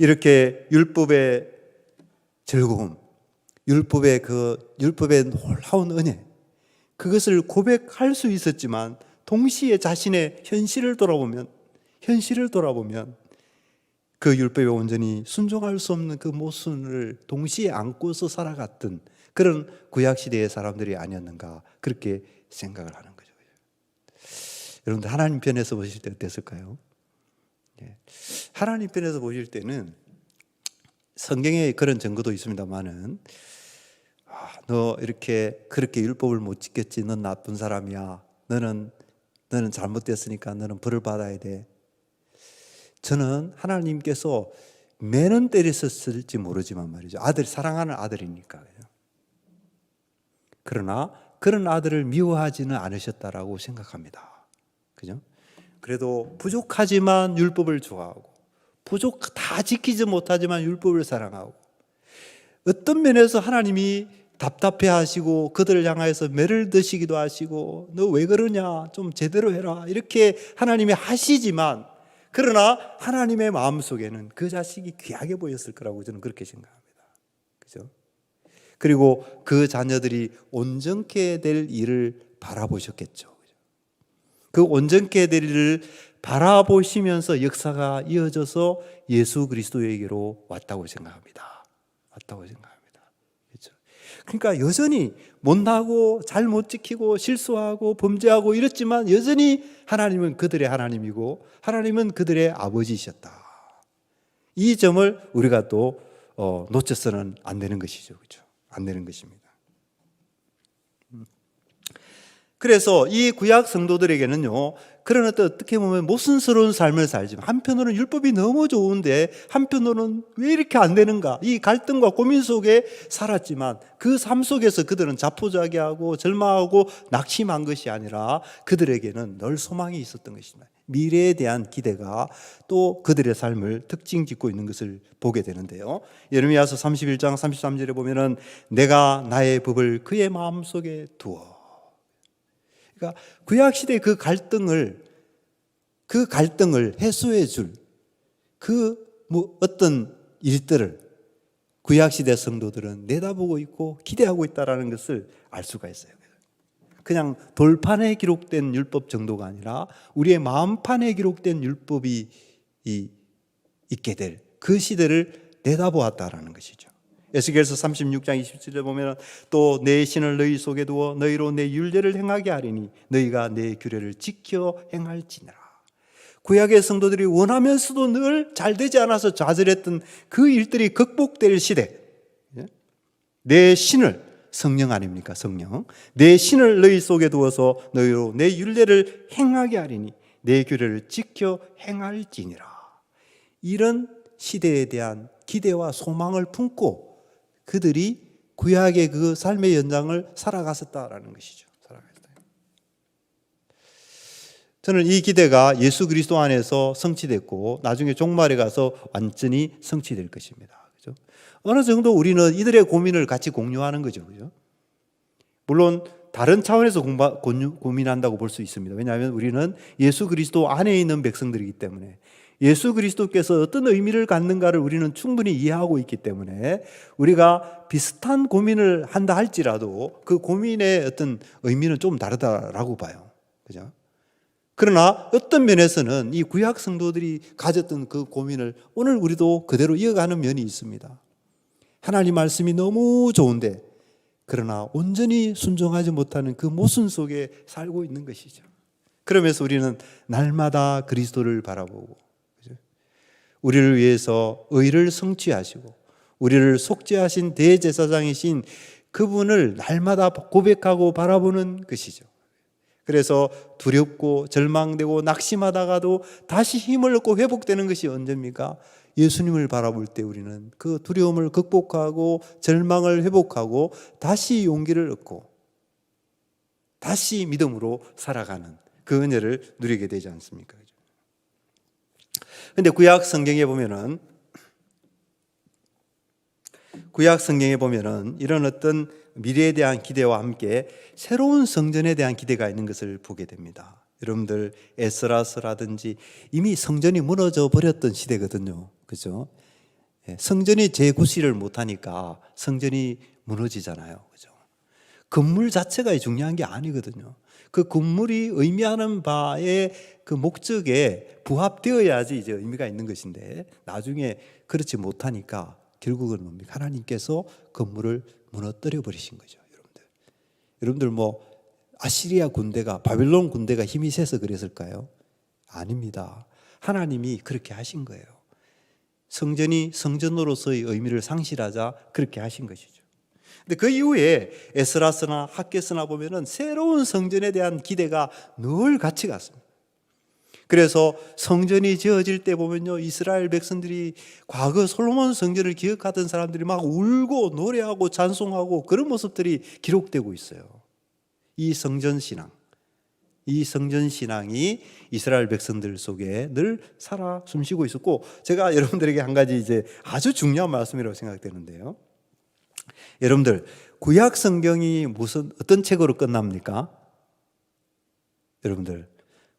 Speaker 1: 이렇게 율법의 즐거움, 율법의 놀라운 은혜, 그것을 고백할 수 있었지만 동시에 자신의 현실을 돌아보면 그 율법에 온전히 순종할 수 없는 그 모순을 동시에 안고서 살아갔던 그런 구약시대의 사람들이 아니었는가, 그렇게 생각을 하는 거죠. 여러분들, 하나님 편에서 보실 때 어땠을까요? 하나님 편에서 보실 때는 성경에 그런 증거도 있습니다만은, 너 이렇게 그렇게 율법을 못 지켰지, 넌 나쁜 사람이야, 너는 잘못됐으니까 너는 벌을 받아야 돼. 저는 하나님께서 매는 때리셨을지 모르지만 말이죠, 사랑하는 아들이니까. 그러나 그런 아들을 미워하지는 않으셨다라고 생각합니다. 그죠? 그래도 부족하지만 율법을 좋아하고, 다 지키지 못하지만 율법을 사랑하고, 어떤 면에서 하나님이 답답해하시고 그들을 향하여서 매를 드시기도 하시고, 너 왜 그러냐, 좀 제대로 해라, 이렇게 하나님이 하시지만, 그러나 하나님의 마음속에는 그 자식이 귀하게 보였을 거라고 저는 그렇게 생각합니다. 그죠? 그리고 그 자녀들이 온전케 될 일을 바라보셨겠죠. 그 온전케 될 일을 바라보시면서 역사가 이어져서 예수 그리스도에게로 왔다고 생각합니다. 그렇죠? 그러니까 여전히 못나고 잘못 지키고 실수하고 범죄하고 이랬지만 여전히 하나님은 그들의 하나님이고 하나님은 그들의 아버지이셨다. 이 점을 우리가 또 놓쳐서는 안 되는 것이죠. 그렇죠? 안 되는 것입니다. 그래서 이 구약 성도들에게는요, 그런 어떻게 보면 모순스러운 삶을 살지만, 한편으로는 율법이 너무 좋은데 한편으로는 왜 이렇게 안 되는가, 이 갈등과 고민 속에 살았지만, 그 삶 속에서 그들은 자포자기하고 절망하고 낙심한 것이 아니라 그들에게는 늘 소망이 있었던 것입니다. 미래에 대한 기대가 또 그들의 삶을 특징 짓고 있는 것을 보게 되는데요, 예레미야서 31장 33절에 보면은 내가 나의 법을 그의 마음속에 두어. 그러니까 구약 시대의 그 갈등을 해소해 줄 어떤 일들을 구약 시대 성도들은 내다보고 있고 기대하고 있다라는 것을 알 수가 있어요. 그냥 돌판에 기록된 율법 정도가 아니라 우리의 마음판에 기록된 율법이 있게 될 그 시대를 내다보았다라는 것이죠. 에스겔서 36장 27절에 보면 또 내 신을 너희 속에 두어 너희로 내 율례를 행하게 하리니 너희가 내 규례를 지켜 행할지니라. 구약의 성도들이 원하면서도 늘 잘 되지 않아서 좌절했던 그 일들이 극복될 시대, 내 신을, 성령 아닙니까? 성령. 내 신을 너희 속에 두어서 너희로 내 율례를 행하게 하리니 내 규례를 지켜 행할지니라. 이런 시대에 대한 기대와 소망을 품고 그들이 구약의 그 삶의 연장을 살아갔었다라는 것이죠. 저는 이 기대가 예수 그리스도 안에서 성취됐고 나중에 종말에 가서 완전히 성취될 것입니다. 그죠? 어느 정도 우리는 이들의 고민을 같이 공유하는 거죠. 그죠? 물론 다른 차원에서 고민한다고 볼 수 있습니다. 왜냐하면 우리는 예수 그리스도 안에 있는 백성들이기 때문에, 예수 그리스도께서 어떤 의미를 갖는가를 우리는 충분히 이해하고 있기 때문에 우리가 비슷한 고민을 한다 할지라도 그 고민의 어떤 의미는 좀 다르다라고 봐요. 그죠? 그러나 어떤 면에서는 이 구약 성도들이 가졌던 그 고민을 오늘 우리도 그대로 이어가는 면이 있습니다. 하나님 말씀이 너무 좋은데 그러나 온전히 순종하지 못하는 그 모순 속에 살고 있는 것이죠. 그러면서 우리는 날마다 그리스도를 바라보고, 우리를 위해서 의를 성취하시고 우리를 속죄하신 대제사장이신 그분을 날마다 고백하고 바라보는 것이죠. 그래서 두렵고 절망되고 낙심하다가도 다시 힘을 얻고 회복되는 것이 언제입니까? 예수님을 바라볼 때 우리는 그 두려움을 극복하고 절망을 회복하고 다시 용기를 얻고 다시 믿음으로 살아가는 그 은혜를 누리게 되지 않습니까? 그런데 구약 성경에 보면은 이런 어떤 미래에 대한 기대와 함께 새로운 성전에 대한 기대가 있는 것을 보게 됩니다. 여러분들 에스라서라든지 이미 성전이 무너져 버렸던 시대거든요. 그죠? 성전이 재구시를 못하니까 성전이 무너지잖아요. 그죠? 건물 자체가 중요한 게 아니거든요. 그 건물이 의미하는 바의 그 목적에 부합되어야지 이제 의미가 있는 것인데 나중에 그렇지 못하니까 결국은 뭡니까? 하나님께서 건물을 무너뜨려 버리신 거죠. 여러분들 뭐 아시리아 군대가, 바벨론 군대가 힘이 세서 그랬을까요? 아닙니다. 하나님이 그렇게 하신 거예요. 성전이 성전으로서의 의미를 상실하자 그렇게 하신 것이죠. 근데 그 이후에 에스라서나 학개서나 보면은 새로운 성전에 대한 기대가 늘 같이 갔습니다. 그래서 성전이 지어질 때 보면요, 이스라엘 백성들이 과거 솔로몬 성전을 기억하던 사람들이 막 울고 노래하고 찬송하고 그런 모습들이 기록되고 있어요. 이 성전 신앙, 이 성전 신앙이 이스라엘 백성들 속에 늘 살아 숨쉬고 있었고, 제가 여러분들에게 한 가지 이제 아주 중요한 말씀이라고 생각되는데요. 여러분들, 구약 성경이 어떤 책으로 끝납니까? 여러분들,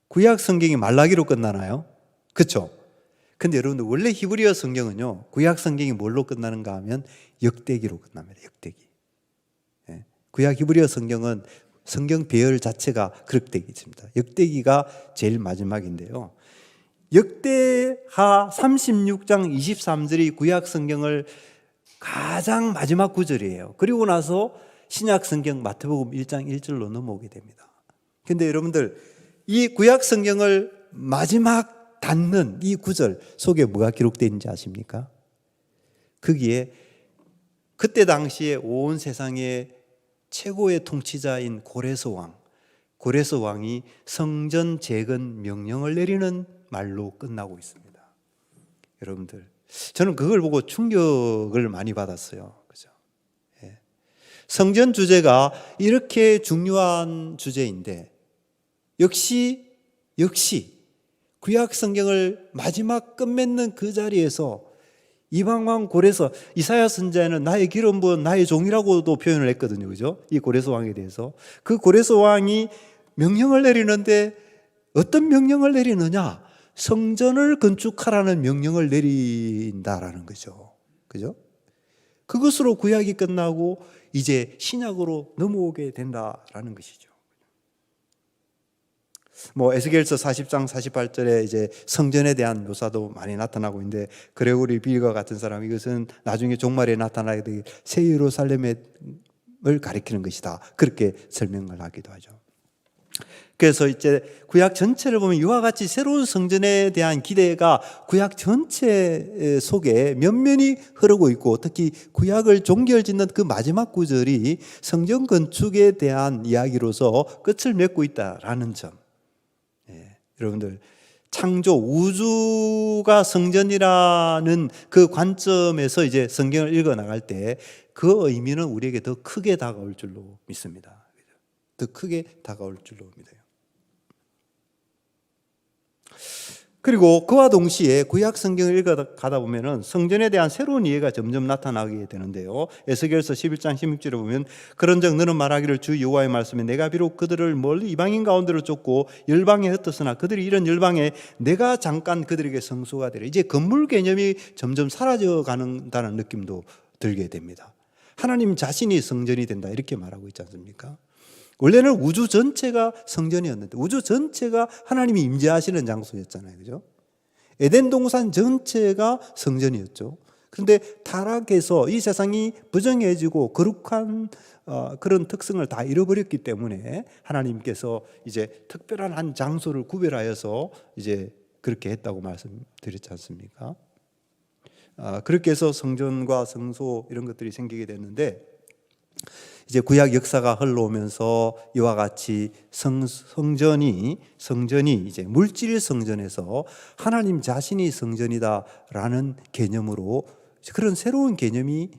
Speaker 1: 구약 성경이 말라기로 끝나나요? 그렇죠? 근데 여러분들, 원래 히브리어 성경은요, 구약 성경이 뭘로 끝나는가 하면 역대기로 끝납니다. 역대기. 구약 히브리어 성경은 성경 배열 자체가 그렇게 있습니다. 역대기가 제일 마지막인데요. 역대하 36장 23절이 구약 성경을 가장 마지막 구절이에요. 그리고 나서 신약 성경 마태복음 1장 1절로 넘어오게 됩니다. 근데 여러분들, 이 구약 성경을 마지막 닫는 이 구절 속에 뭐가 기록되어 있는지 아십니까? 거기에 그때 당시에 온 세상의 최고의 통치자인 고레스 왕이 성전 재건 명령을 내리는 말로 끝나고 있습니다. 여러분들, 저는 그걸 보고 충격을 많이 받았어요. 그죠? 예. 성전 주제가 이렇게 중요한 주제인데, 역시 구약 성경을 마지막 끝맺는 그 자리에서 이방왕 고레스, 이사야 선지자는 나의 기름 부은 나의 종이라고도 표현을 했거든요. 그죠? 이 고레스 왕에 대해서. 그 고레스 왕이 명령을 내리는데 어떤 명령을 내리느냐? 성전을 건축하라는 명령을 내린다라는 거죠. 그죠? 그것으로 구약이 끝나고 이제 신약으로 넘어오게 된다라는 것이죠. 에스겔서 40장 48절에 이제 성전에 대한 묘사도 많이 나타나고 있는데, 그레고리 빌과 같은 사람, 이것은 나중에 종말에 나타나게 될 새 예루살렘을 가리키는 것이다, 그렇게 설명을 하기도 하죠. 그래서 이제 구약 전체를 보면 이와 같이 새로운 성전에 대한 기대가 구약 전체 속에 면면이 흐르고 있고, 특히 구약을 종결짓는 그 마지막 구절이 성전 건축에 대한 이야기로서 끝을 맺고 있다라는 점. 여러분들, 창조 우주가 성전이라는 그 관점에서 이제 성경을 읽어 나갈 때 그 의미는 우리에게 더 크게 다가올 줄로 믿습니다. 더 크게 다가올 줄로 믿어요. 그리고 그와 동시에 구약 성경을 읽어가다 보면은 성전에 대한 새로운 이해가 점점 나타나게 되는데요. 에스겔서 11장 16절에 보면, 그런즉 너는 말하기를 주 여호와의 말씀에 내가 비록 그들을 멀리 이방인 가운데로 쫓고 열방에 흩었으나 그들이 이런 열방에 내가 잠깐 그들에게 성소가 되리라. 이제 건물 개념이 점점 사라져 가는다는 느낌도 들게 됩니다. 하나님 자신이 성전이 된다, 이렇게 말하고 있지 않습니까? 원래는 우주 전체가 성전이었는데, 우주 전체가 하나님이 임재하시는 장소였잖아요. 그죠? 에덴 동산 전체가 성전이었죠. 그런데 타락해서 이 세상이 부정해지고 거룩한 그런 특성을 다 잃어버렸기 때문에 하나님께서 이제 특별한 한 장소를 구별하여서 이제 그렇게 했다고 말씀드렸지 않습니까? 그렇게 해서 성전과 성소 이런 것들이 생기게 됐는데, 이제 구약 역사가 흘러오면서 이와 같이 성전이 이제 물질 성전에서 하나님 자신이 성전이다라는 개념으로 그런 새로운 개념이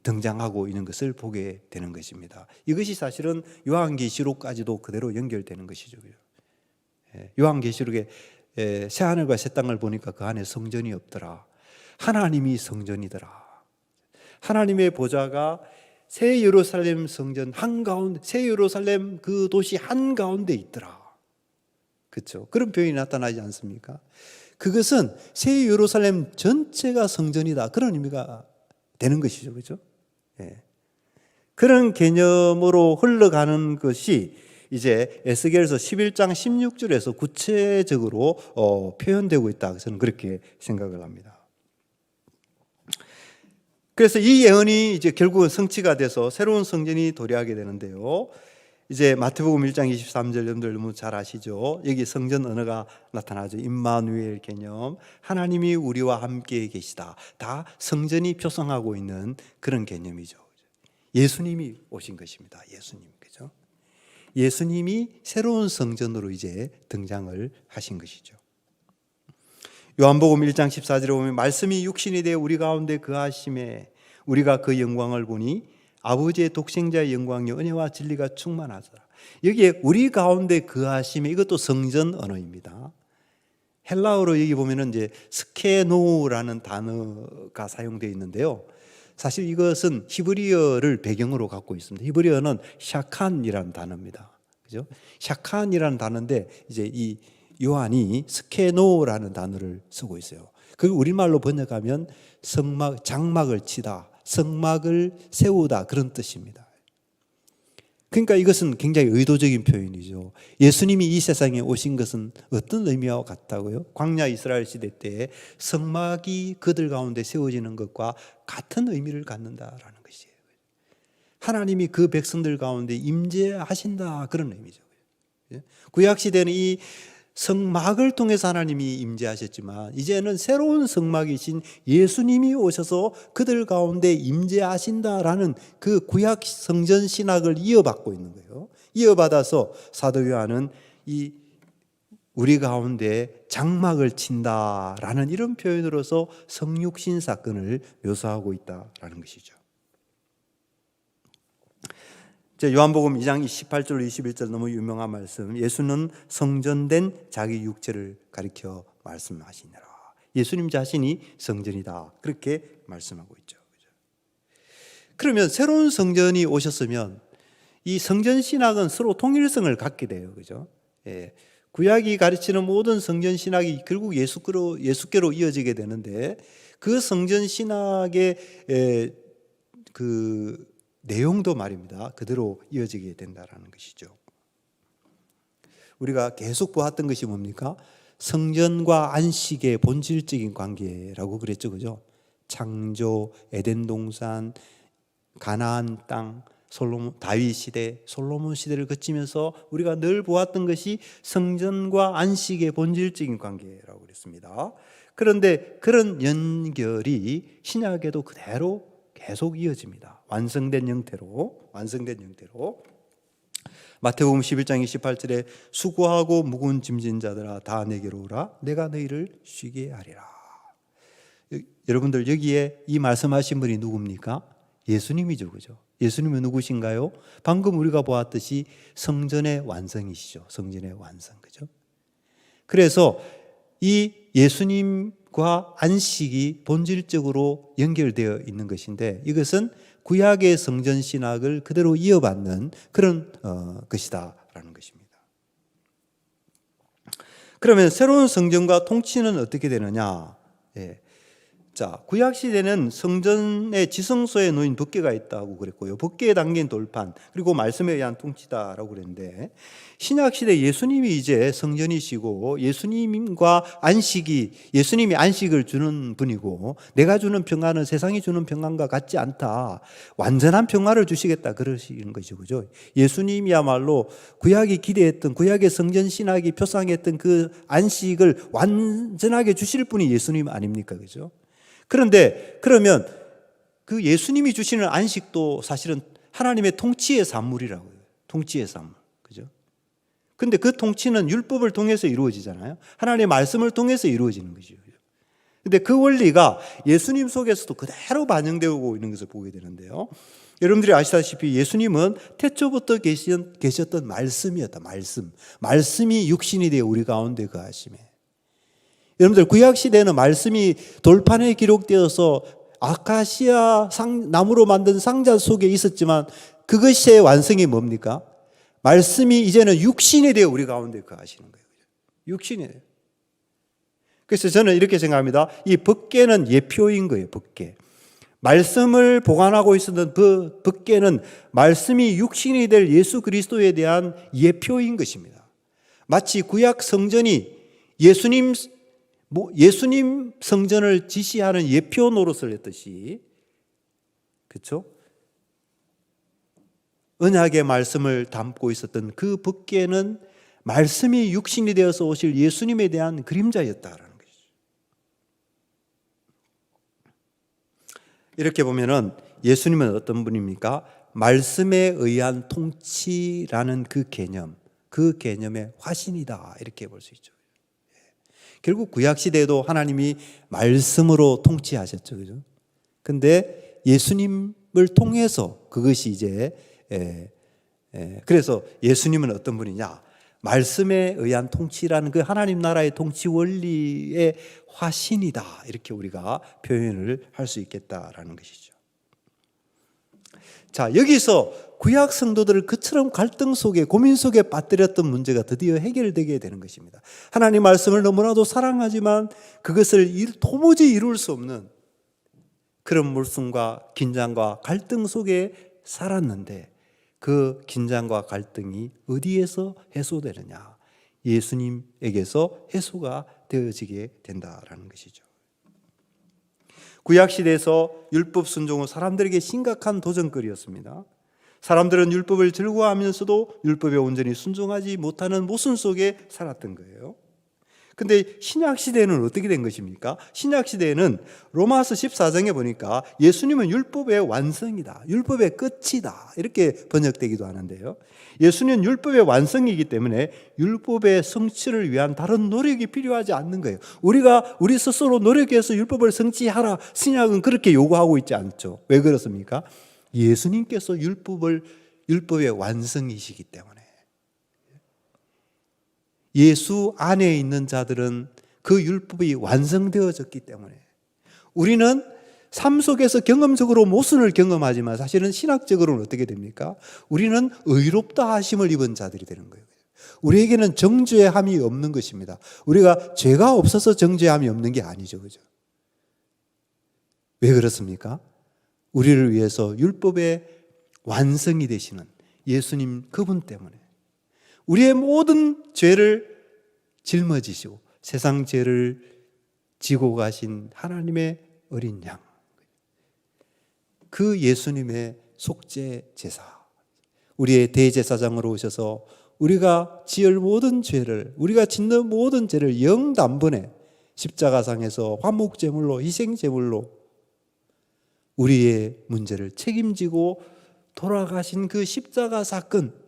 Speaker 1: 등장하고 있는 것을 보게 되는 것입니다. 이것이 사실은 요한계시록까지도 그대로 연결되는 것이죠. 요한계시록에 새 하늘과 새 땅을 보니까 그 안에 성전이 없더라. 하나님이 성전이더라. 하나님의 보좌가 새 예루살렘 성전 한가운데, 새 예루살렘 그 도시 한가운데 있더라. 그렇죠? 그런 표현이 나타나지 않습니까? 그것은 새 예루살렘 전체가 성전이다, 그런 의미가 되는 것이죠. 그렇죠? 그런 개념으로 흘러가는 것이 이제 에스겔서 11장 16절에서 구체적으로 표현되고 있다, 저는 그렇게 생각을 합니다. 그래서 이 예언이 이제 결국은 성취가 돼서 새로운 성전이 도래하게 되는데요. 이제 마태복음 1장 23절, 여러분들 너무 잘 아시죠? 여기 성전 언어가 나타나죠. 임마누엘 개념, 하나님이 우리와 함께 계시다, 다 성전이 표상하고 있는 그런 개념이죠. 예수님이 오신 것입니다. 예수님, 그죠? 예수님이 새로운 성전으로 이제 등장을 하신 것이죠. 요한복음 1장 14절에 보면, 말씀이 육신이 되어 우리 가운데 거하심에 우리가 그 영광을 보니 아버지의 독생자의 영광이 은혜와 진리가 충만하더라. 여기에 우리 가운데 거하심에, 이것도 성전 언어입니다. 헬라어로 여기 보면은 이제 스케노라는 단어가 사용되어 있는데요. 사실 이것은 히브리어를 배경으로 갖고 있습니다. 히브리어는 샤칸이라는 단어입니다. 그죠? 샤칸이라는 단어인데 이제 이 요한이 스케노라는 단어를 쓰고 있어요. 그 우리말로 번역하면 성막, 장막을 치다, 성막을 세우다, 그런 뜻입니다. 그러니까 이것은 굉장히 의도적인 표현이죠. 예수님이 이 세상에 오신 것은 어떤 의미와 같다고요? 광야 이스라엘 시대 때 성막이 그들 가운데 세워지는 것과 같은 의미를 갖는다라는 것이에요. 하나님이 그 백성들 가운데 임재하신다, 그런 의미죠. 구약 시대는 이 성막을 통해서 하나님이 임재하셨지만 이제는 새로운 성막이신 예수님이 오셔서 그들 가운데 임재하신다라는 그 구약 성전 신학을 이어받고 있는 거예요. 이어받아서 사도 요한은 이 우리 가운데 장막을 친다라는 이런 표현으로서 성육신 사건을 묘사하고 있다라는 것이죠. 요한복음 2장 18절 21절 너무 유명한 말씀, 예수는 성전된 자기 육체를 가리켜 말씀하시니라. 예수님 자신이 성전이다, 그렇게 말씀하고 있죠. 그러면 새로운 성전이 오셨으면 이 성전 신학은 서로 통일성을 갖게 돼요. 그죠? 예. 구약이 가르치는 모든 성전 신학이 결국 예수께로 이어지게 되는데, 그 성전 신학의 그 내용도 말입니다, 그대로 이어지게 된다라는 것이죠. 우리가 계속 보았던 것이 뭡니까? 성전과 안식의 본질적인 관계라고 그랬죠. 그죠? 창조, 에덴 동산, 가나안 땅, 다윗 시대, 솔로몬 시대를 거치면서 우리가 늘 보았던 것이 성전과 안식의 본질적인 관계라고 그랬습니다. 그런데 그런 연결이 신약에도 그대로 계속 이어집니다. 완성된 형태로. 마태복음 11장 28절에 수고하고 무거운 짐진 자들아 다 내게로 오라, 내가 너희를 쉬게 하리라. 여러분들, 여기에 이 말씀하신 분이 누굽니까? 예수님이죠. 그죠? 예수님은 누구신가요? 방금 우리가 보았듯이 성전의 완성이시죠. 성전의 완성. 그죠? 그래서 이 예수님과 안식이 본질적으로 연결되어 있는 것인데, 이것은 구약의 성전 신학을 그대로 이어받는 그런 것이다라는 것입니다. 그러면 새로운 성전과 통치는 어떻게 되느냐? 자, 구약 시대는 성전의 지성소에 놓인 법궤가 있다고 그랬고요. 법궤에 담긴 돌판, 그리고 말씀에 의한 통치다라고 그랬는데, 신약 시대 예수님이 이제 성전이시고 예수님과 예수님이 안식을 주는 분이고, 내가 주는 평안은 세상이 주는 평안과 같지 않다, 완전한 평화를 주시겠다, 그러시는 것이죠. 그죠? 예수님이야말로 구약이 기대했던, 구약의 성전 신학이 표상했던 그 안식을 완전하게 주실 분이 예수님 아닙니까? 그죠? 그런데 그러면 그 예수님이 주시는 안식도 사실은 하나님의 통치의 산물이라고요. 통치의 산물. 그죠? 근데 그 통치는 율법을 통해서 이루어지잖아요. 하나님의 말씀을 통해서 이루어지는 것이죠. 근데 그 원리가 예수님 속에서도 그대로 반영되고 있는 것을 보게 되는데요. 여러분들이 아시다시피 예수님은 태초부터 계셨던 말씀이었다. 말씀이 육신이 되어 우리 가운데 거하심에. 여러분들, 구약 시대는 말씀이 돌판에 기록되어서 아카시아 나무로 만든 상자 속에 있었지만, 그것의 완성이 뭡니까? 말씀이 이제는 육신이 되어 우리 가운데 거하시는 거예요. 육신이 돼요. 그래서 저는 이렇게 생각합니다. 이 법궤는 예표인 거예요. 법궤. 말씀을 보관하고 있었던 그 법궤는 말씀이 육신이 될 예수 그리스도에 대한 예표인 것입니다. 마치 구약 성전이 예수님 성전을 지시하는 예표 노릇을 했듯이, 그렇죠? 언약의 말씀을 담고 있었던 그 법궤는 말씀이 육신이 되어서 오실 예수님에 대한 그림자였다라는 것이죠. 이렇게 보면은 예수님은 어떤 분입니까? 말씀에 의한 통치라는 그 개념의 화신이다, 이렇게 볼 수 있죠. 결국 구약 시대에도 하나님이 말씀으로 통치하셨죠. 그죠? 근데 예수님 통해서 그것이 이제 그래서 예수님은 어떤 분이냐? 말씀에 의한 통치라는 그 하나님 나라의 통치 원리의 화신이다. 이렇게 우리가 표현을 할 수 있겠다라는 것이죠. 자, 여기서 구약 성도들을 그처럼 갈등 속에 고민 속에 빠뜨렸던 문제가 드디어 해결되게 되는 것입니다. 하나님 말씀을 너무나도 사랑하지만 그것을 도무지 이룰 수 없는 그런 물숨과 긴장과 갈등 속에 살았는데 그 긴장과 갈등이 어디에서 해소되느냐? 예수님에게서 해소가 되어지게 된다라는 것이죠. 구약시대에서 율법 순종은 사람들에게 심각한 도전거리였습니다. 사람들은 율법을 즐거워하면서도 율법에 온전히 순종하지 못하는 모순 속에 살았던 거예요. 근데 신약시대에는 어떻게 된 것입니까? 신약시대에는 로마서 14장에 보니까 예수님은 율법의 완성이다, 율법의 끝이다 이렇게 번역되기도 하는데요. 예수님은 율법의 완성이기 때문에 율법의 성취를 위한 다른 노력이 필요하지 않는 거예요. 우리가 우리 스스로 노력해서 율법을 성취하라, 신약은 그렇게 요구하고 있지 않죠. 왜 그렇습니까? 예수님께서 율법의 완성이시기 때문에. 예수 안에 있는 자들은 그 율법이 완성되어졌기 때문에 우리는 삶 속에서 경험적으로 모순을 경험하지만 사실은 신학적으로는 어떻게 됩니까? 우리는 의롭다 하심을 입은 자들이 되는 거예요. 우리에게는 정죄함이 없는 것입니다. 우리가 죄가 없어서 정죄함이 없는 게 아니죠. 그죠? 왜 그렇습니까? 우리를 위해서 율법의 완성이 되시는 예수님 그분 때문에 우리의 모든 죄를 짊어지시고 세상 죄를 지고 가신 하나님의 어린 양, 그 예수님의 속죄 제사, 우리의 대제사장으로 오셔서 우리가 지을 모든 죄를, 우리가 짓는 모든 죄를 영단번에 십자가상에서 화목제물로, 희생제물로 우리의 문제를 책임지고 돌아가신 그 십자가 사건,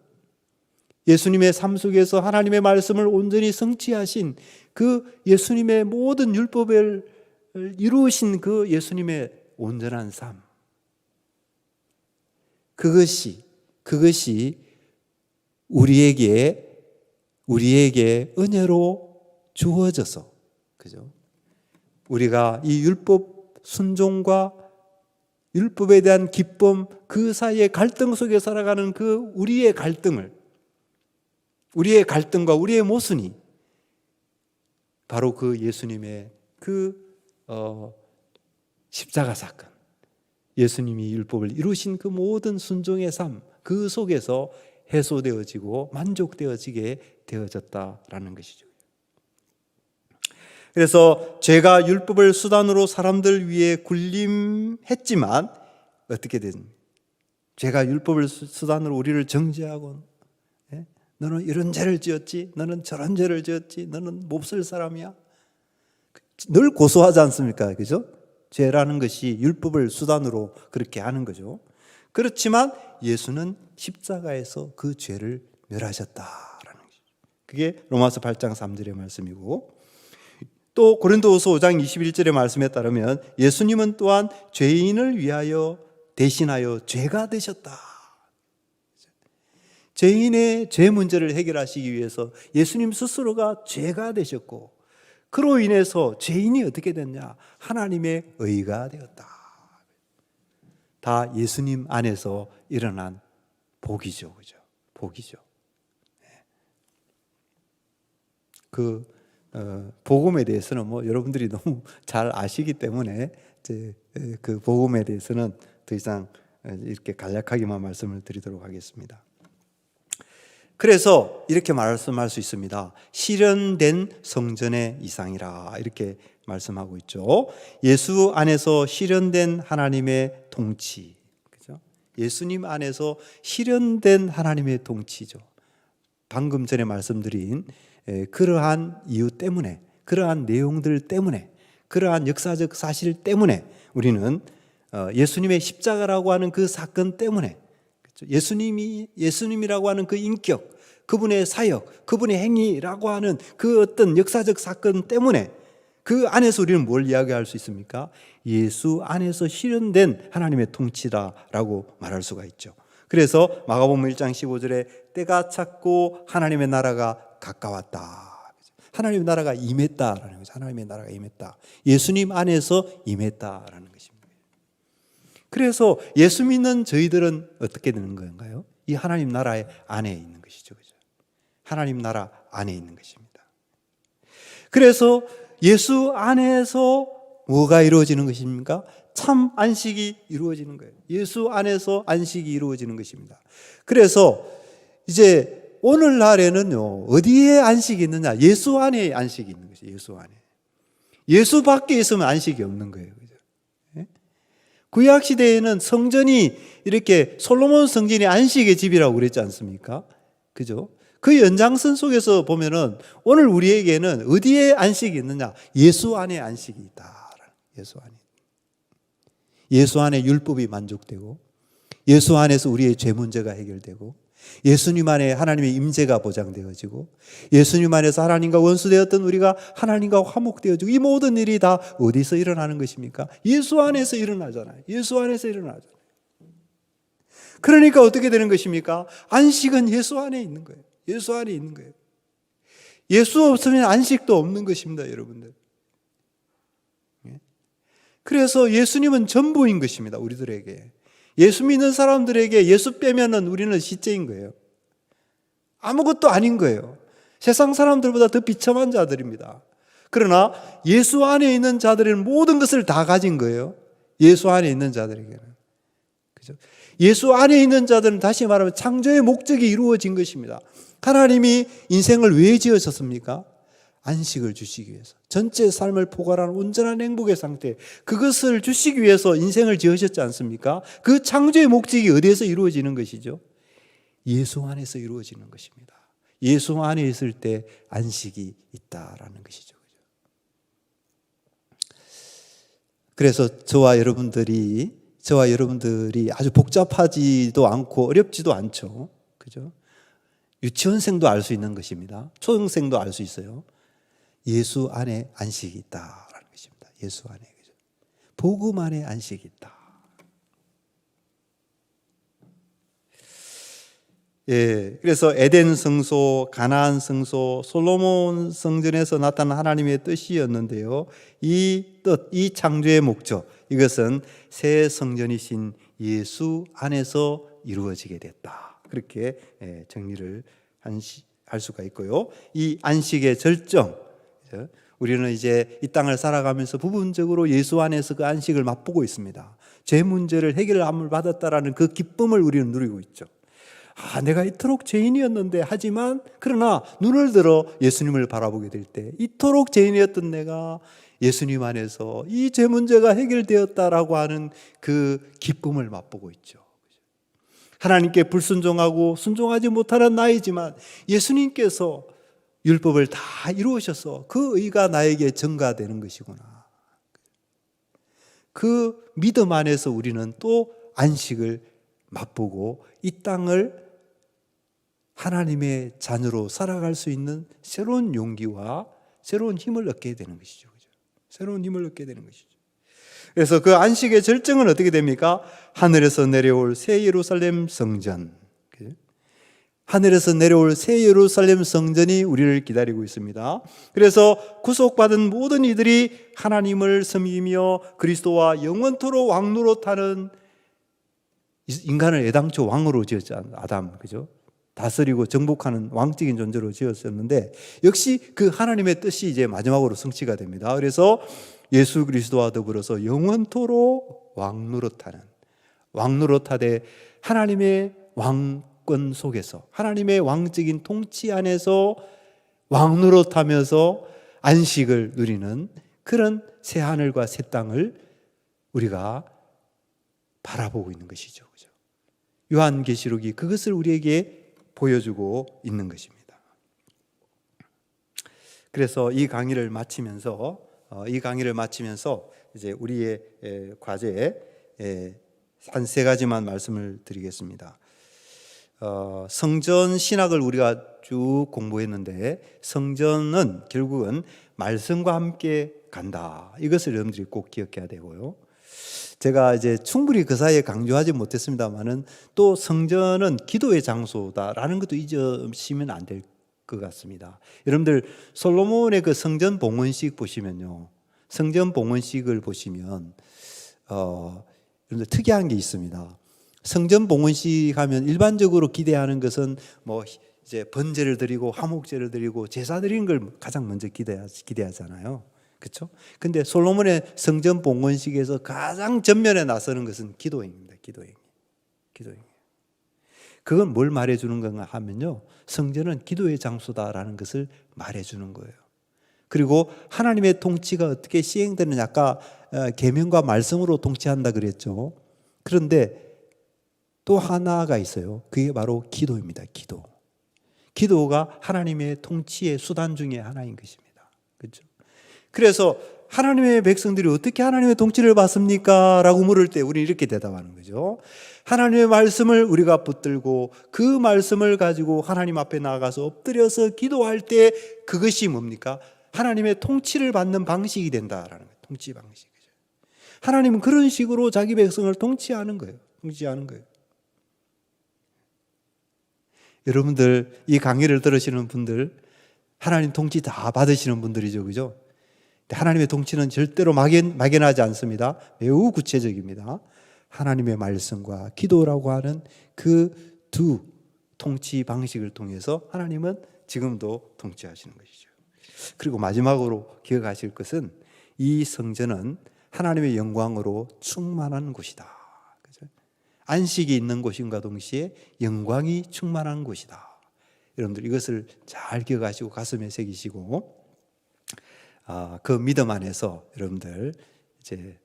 Speaker 1: 예수님의 삶 속에서 하나님의 말씀을 온전히 성취하신 그 예수님의 모든 율법을 이루신 그 예수님의 온전한 삶, 그것이 우리에게 은혜로 주어져서, 그죠? 우리가 이 율법 순종과 율법에 대한 기쁨, 그 사이의 갈등 속에 살아가는 그 우리의 갈등과 우리의 모순이 바로 그 예수님의 십자가 사건, 예수님이 율법을 이루신 그 모든 순종의 삶, 그 속에서 해소되어지고 만족되어지게 되어졌다라는 것이죠. 그래서 죄가 율법을 수단으로 사람들 위해 군림했지만 어떻게 됐습니까? 죄가 율법을 수단으로 우리를 정죄하고, 너는 이런 죄를 지었지, 너는 저런 죄를 지었지, 너는 몹쓸 사람이야, 늘 고소하지 않습니까? 그죠? 죄라는 것이 율법을 수단으로 그렇게 하는 거죠. 그렇지만 예수는 십자가에서 그 죄를 멸하셨다라는 것이죠. 그게 로마서 8장 3절의 말씀이고, 또 고린도후서 5장 21절의 말씀에 따르면 예수님은 또한 죄인을 위하여 대신하여 죄가 되셨다. 죄인의 죄 문제를 해결하시기 위해서 예수님 스스로가 죄가 되셨고, 그로 인해서 죄인이 어떻게 됐냐? 하나님의 의가 되었다. 다 예수님 안에서 일어난 복이죠. 그죠? 복이죠. 그 복음에 대해서는 여러분들이 너무 잘 아시기 때문에 그 복음에 대해서는 더 이상 이렇게 간략하게만 말씀을 드리도록 하겠습니다. 그래서 이렇게 말씀할 수 있습니다. 실현된 성전의 이상이라, 이렇게 말씀하고 있죠. 예수 안에서 실현된 하나님의 통치, 그죠? 예수님 안에서 실현된 하나님의 통치죠. 방금 전에 말씀드린 그러한 이유 때문에, 그러한 내용들 때문에, 그러한 역사적 사실 때문에 우리는 예수님의 십자가라고 하는 그 사건 때문에, 예수님이라고 하는 그 인격, 그분의 사역, 그분의 행위라고 하는 그 어떤 역사적 사건 때문에, 그 안에서 우리는 뭘 이야기할 수 있습니까? 예수 안에서 실현된 하나님의 통치다라고 말할 수가 있죠. 그래서 마가복음 1장 15절에 때가 찼고 하나님의 나라가 가까웠다. 하나님의 나라가 임했다라는 거죠. 하나님의 나라가 임했다. 예수님 안에서 임했다라는 것입니다. 그래서 예수 믿는 저희들은 어떻게 되는 건가요? 이 하나님 나라의 안에 있는 것이죠. 그죠? 하나님 나라 안에 있는 것입니다. 그래서 예수 안에서 뭐가 이루어지는 것입니까? 참 안식이 이루어지는 거예요. 예수 안에서 안식이 이루어지는 것입니다. 그래서 이제 오늘날에는요, 어디에 안식이 있느냐? 예수 안에 안식이 있는 것이에요. 예수 안에. 예수 밖에 있으면 안식이 없는 거예요. 그죠? 예? 구약 시대에는 성전이 이렇게 솔로몬 성전이 안식의 집이라고 그랬지 않습니까? 그죠? 그 연장선 속에서 보면은 오늘 우리에게는 어디에 안식이 있느냐? 예수 안에 안식이 있다. 예수 안에. 예수 안에 율법이 만족되고, 예수 안에서 우리의 죄 문제가 해결되고, 예수님 안에 하나님의 임재가 보장되어지고, 예수님 안에서 하나님과 원수되었던 우리가 하나님과 화목되어지고, 이 모든 일이 다 어디서 일어나는 것입니까? 예수 안에서 일어나잖아요. 예수 안에서 일어나잖아요. 그러니까 어떻게 되는 것입니까? 안식은 예수 안에 있는 거예요. 예수 안에 있는 거예요. 예수 없으면 안식도 없는 것입니다, 여러분들. 그래서 예수님은 전부인 것입니다, 우리들에게. 예수 믿는 사람들에게 예수 빼면은 우리는 시체인 거예요. 아무것도 아닌 거예요. 세상 사람들보다 더 비참한 자들입니다. 그러나 예수 안에 있는 자들은 모든 것을 다 가진 거예요. 예수 안에 있는 자들에게는. 그죠? 예수 안에 있는 자들은 다시 말하면 창조의 목적이 이루어진 것입니다. 하나님이 인생을 왜 지으셨습니까? 안식을 주시기 위해서. 전체 삶을 포괄하는 온전한 행복의 상태, 그것을 주시기 위해서 인생을 지으셨지 않습니까? 그 창조의 목적이 어디에서 이루어지는 것이죠? 예수 안에서 이루어지는 것입니다. 예수 안에 있을 때 안식이 있다라는 것이죠. 그래서 저와 여러분들이 아주 복잡하지도 않고 어렵지도 않죠. 그죠? 유치원생도 알 수 있는 것입니다. 초등생도 알 수 있어요. 예수 안에 안식이 있다라는 것입니다. 예수 안에. 그죠? 복음 안에 안식이 있다. 예, 그래서 에덴 성소, 가나안 성소, 솔로몬 성전에서 나타난 하나님의 뜻이었는데요. 이 뜻, 이 창조의 목적, 이것은 새 성전이신 예수 안에서 이루어지게 됐다. 그렇게 정리를 할 수가 있고요. 이 안식의 절정, 우리는 이제 이 땅을 살아가면서 부분적으로 예수 안에서 그 안식을 맛보고 있습니다. 죄 문제를 해결함을 받았다라는 그 기쁨을 우리는 누리고 있죠. 내가 이토록 죄인이었는데, 하지만 그러나 눈을 들어 예수님을 바라보게 될 때 이토록 죄인이었던 내가 예수님 안에서 이 죄 문제가 해결되었다라고 하는 그 기쁨을 맛보고 있죠. 하나님께 불순종하고 순종하지 못하는 나이지만 예수님께서 율법을 다 이루으셔서 그 의가 나에게 전가되는 것이구나. 그 믿음 안에서 우리는 또 안식을 맛보고 이 땅을 하나님의 자녀로 살아갈 수 있는 새로운 용기와 새로운 힘을 얻게 되는 것이죠. 새로운 힘을 얻게 되는 것이죠. 그래서 그 안식의 절정은 어떻게 됩니까? 하늘에서 내려올 새 예루살렘 성전. 하늘에서 내려올 새 예루살렘 성전이 우리를 기다리고 있습니다. 그래서 구속받은 모든 이들이 하나님을 섬기며 그리스도와 영원토록 왕노릇하는, 인간을 애당초 왕으로 지었잖아요. 아담, 그죠? 다스리고 정복하는 왕적인 존재로 지었었는데, 역시 그 하나님의 뜻이 이제 마지막으로 성취가 됩니다. 그래서 예수 그리스도와 더불어서 영원토록 왕노릇하되 하나님의 왕권 속에서, 하나님의 왕적인 통치 안에서 왕노릇하면서 안식을 누리는 그런 새 하늘과 새 땅을 우리가 바라보고 있는 것이죠. 그죠? 요한계시록이 그것을 우리에게 보여주고 있는 것입니다. 그래서 이 강의를 마치면서 이제 우리의 과제에 한 세 가지만 말씀을 드리겠습니다. 성전 신학을 우리가 쭉 공부했는데 성전은 결국은 말씀과 함께 간다. 이것을 여러분들이 꼭 기억해야 되고요. 제가 이제 충분히 그 사이에 강조하지 못했습니다만은 또 성전은 기도의 장소다라는 것도 잊으시면 안 될 것 같습니다. 여러분들 솔로몬의 그 성전 봉헌식 보시면요, 성전 봉헌식을 보시면 여러분들 특이한 게 있습니다. 성전 봉헌식 하면 일반적으로 기대하는 것은 뭐 이제 번제를 드리고 화목제를 드리고 제사 드리는 걸 가장 먼저 기대하잖아요. 그렇죠? 근데 솔로몬의 성전 봉헌식에서 가장 전면에 나서는 것은 기도행입니다. 기도행. 그건 뭘 말해주는 건가 하면요, 성전은 기도의 장소다라는 것을 말해주는 거예요. 그리고 하나님의 통치가 어떻게 시행되느냐, 아까 계명과 말씀으로 통치한다 그랬죠. 그런데 또 하나가 있어요. 그게 바로 기도입니다. 기도가 하나님의 통치의 수단 중에 하나인 것입니다. 그렇죠? 그래서 하나님의 백성들이 어떻게 하나님의 통치를 받습니까? 라고 물을 때 우리는 이렇게 대답하는 거죠. 하나님의 말씀을 우리가 붙들고 그 말씀을 가지고 하나님 앞에 나가서 엎드려서 기도할 때 그것이 뭡니까? 하나님의 통치를 받는 방식이 된다라는 거예요. 통치 방식이죠. 하나님은 그런 식으로 자기 백성을 통치하는 거예요. 여러분들 이 강의를 들으시는 분들 하나님 통치 다 받으시는 분들이죠. 그죠? 하나님의 통치는 절대로 막연하지 않습니다. 매우 구체적입니다. 하나님의 말씀과 기도라고 하는 그 두 통치 방식을 통해서 하나님은 지금도 통치하시는 것이죠. 그리고 마지막으로 기억하실 것은 이 성전은 하나님의 영광으로 충만한 곳이다. 그죠? 안식이 있는 곳인가 동시에 영광이 충만한 곳이다. 여러분들 이것을 잘 기억하시고 가슴에 새기시고 그 믿음 안에서 여러분들 이제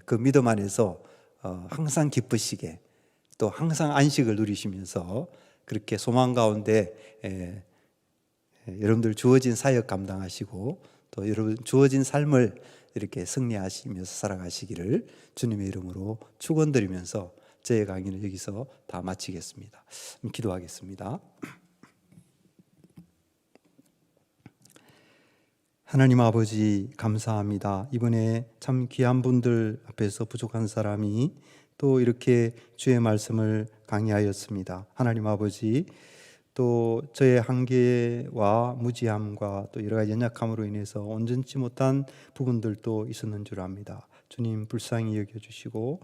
Speaker 1: 그 믿음 안에서 항상 기쁘시게 또 항상 안식을 누리시면서 그렇게 소망 가운데 여러분들 주어진 사역 감당하시고 또 여러분 주어진 삶을 이렇게 승리하시면서 살아가시기를 주님의 이름으로 축원드리면서 제 강의는 여기서 다 마치겠습니다. 기도하겠습니다. 하나님 아버지 감사합니다. 이번에 참 귀한 분들 앞에서 부족한 사람이 또 이렇게 주의 말씀을 강의하였습니다. 하나님 아버지, 또 저의 한계와 무지함과 또 여러 가지 연약함으로 인해서 온전치 못한 부분들도 있었는 줄 압니다. 주님 불쌍히 여겨주시고,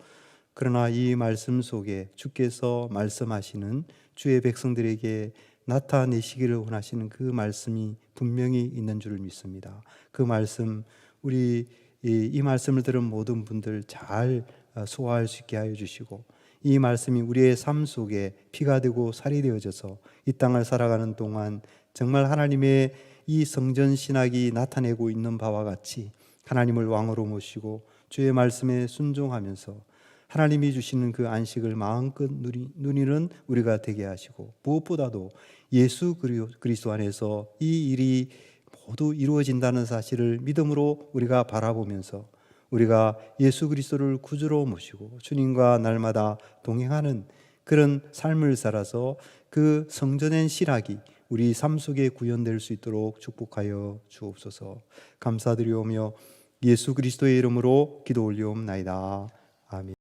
Speaker 1: 그러나 이 말씀 속에 주께서 말씀하시는 주의 백성들에게 나타내시기를 원하시는 그 말씀이 분명히 있는 줄 믿습니다. 그 말씀, 우리 이 말씀을 들은 모든 분들 잘 소화할 수 있게 하여 주시고, 이 말씀이 우리의 삶 속에 피가 되고 살이 되어져서 이 땅을 살아가는 동안 정말 하나님의 이 성전 신학이 나타내고 있는 바와 같이 하나님을 왕으로 모시고 주의 말씀에 순종하면서 하나님이 주시는 그 안식을 마음껏 누리는 우리가 되게 하시고, 무엇보다도 예수 그리스도 안에서 이 일이 모두 이루어진다는 사실을 믿음으로 우리가 바라보면서 우리가 예수 그리스도를 구주로 모시고 주님과 날마다 동행하는 그런 삶을 살아서 그 성전의 실학이 우리 삶 속에 구현될 수 있도록 축복하여 주옵소서. 감사드리오며 예수 그리스도의 이름으로 기도 올리옵나이다. 아멘.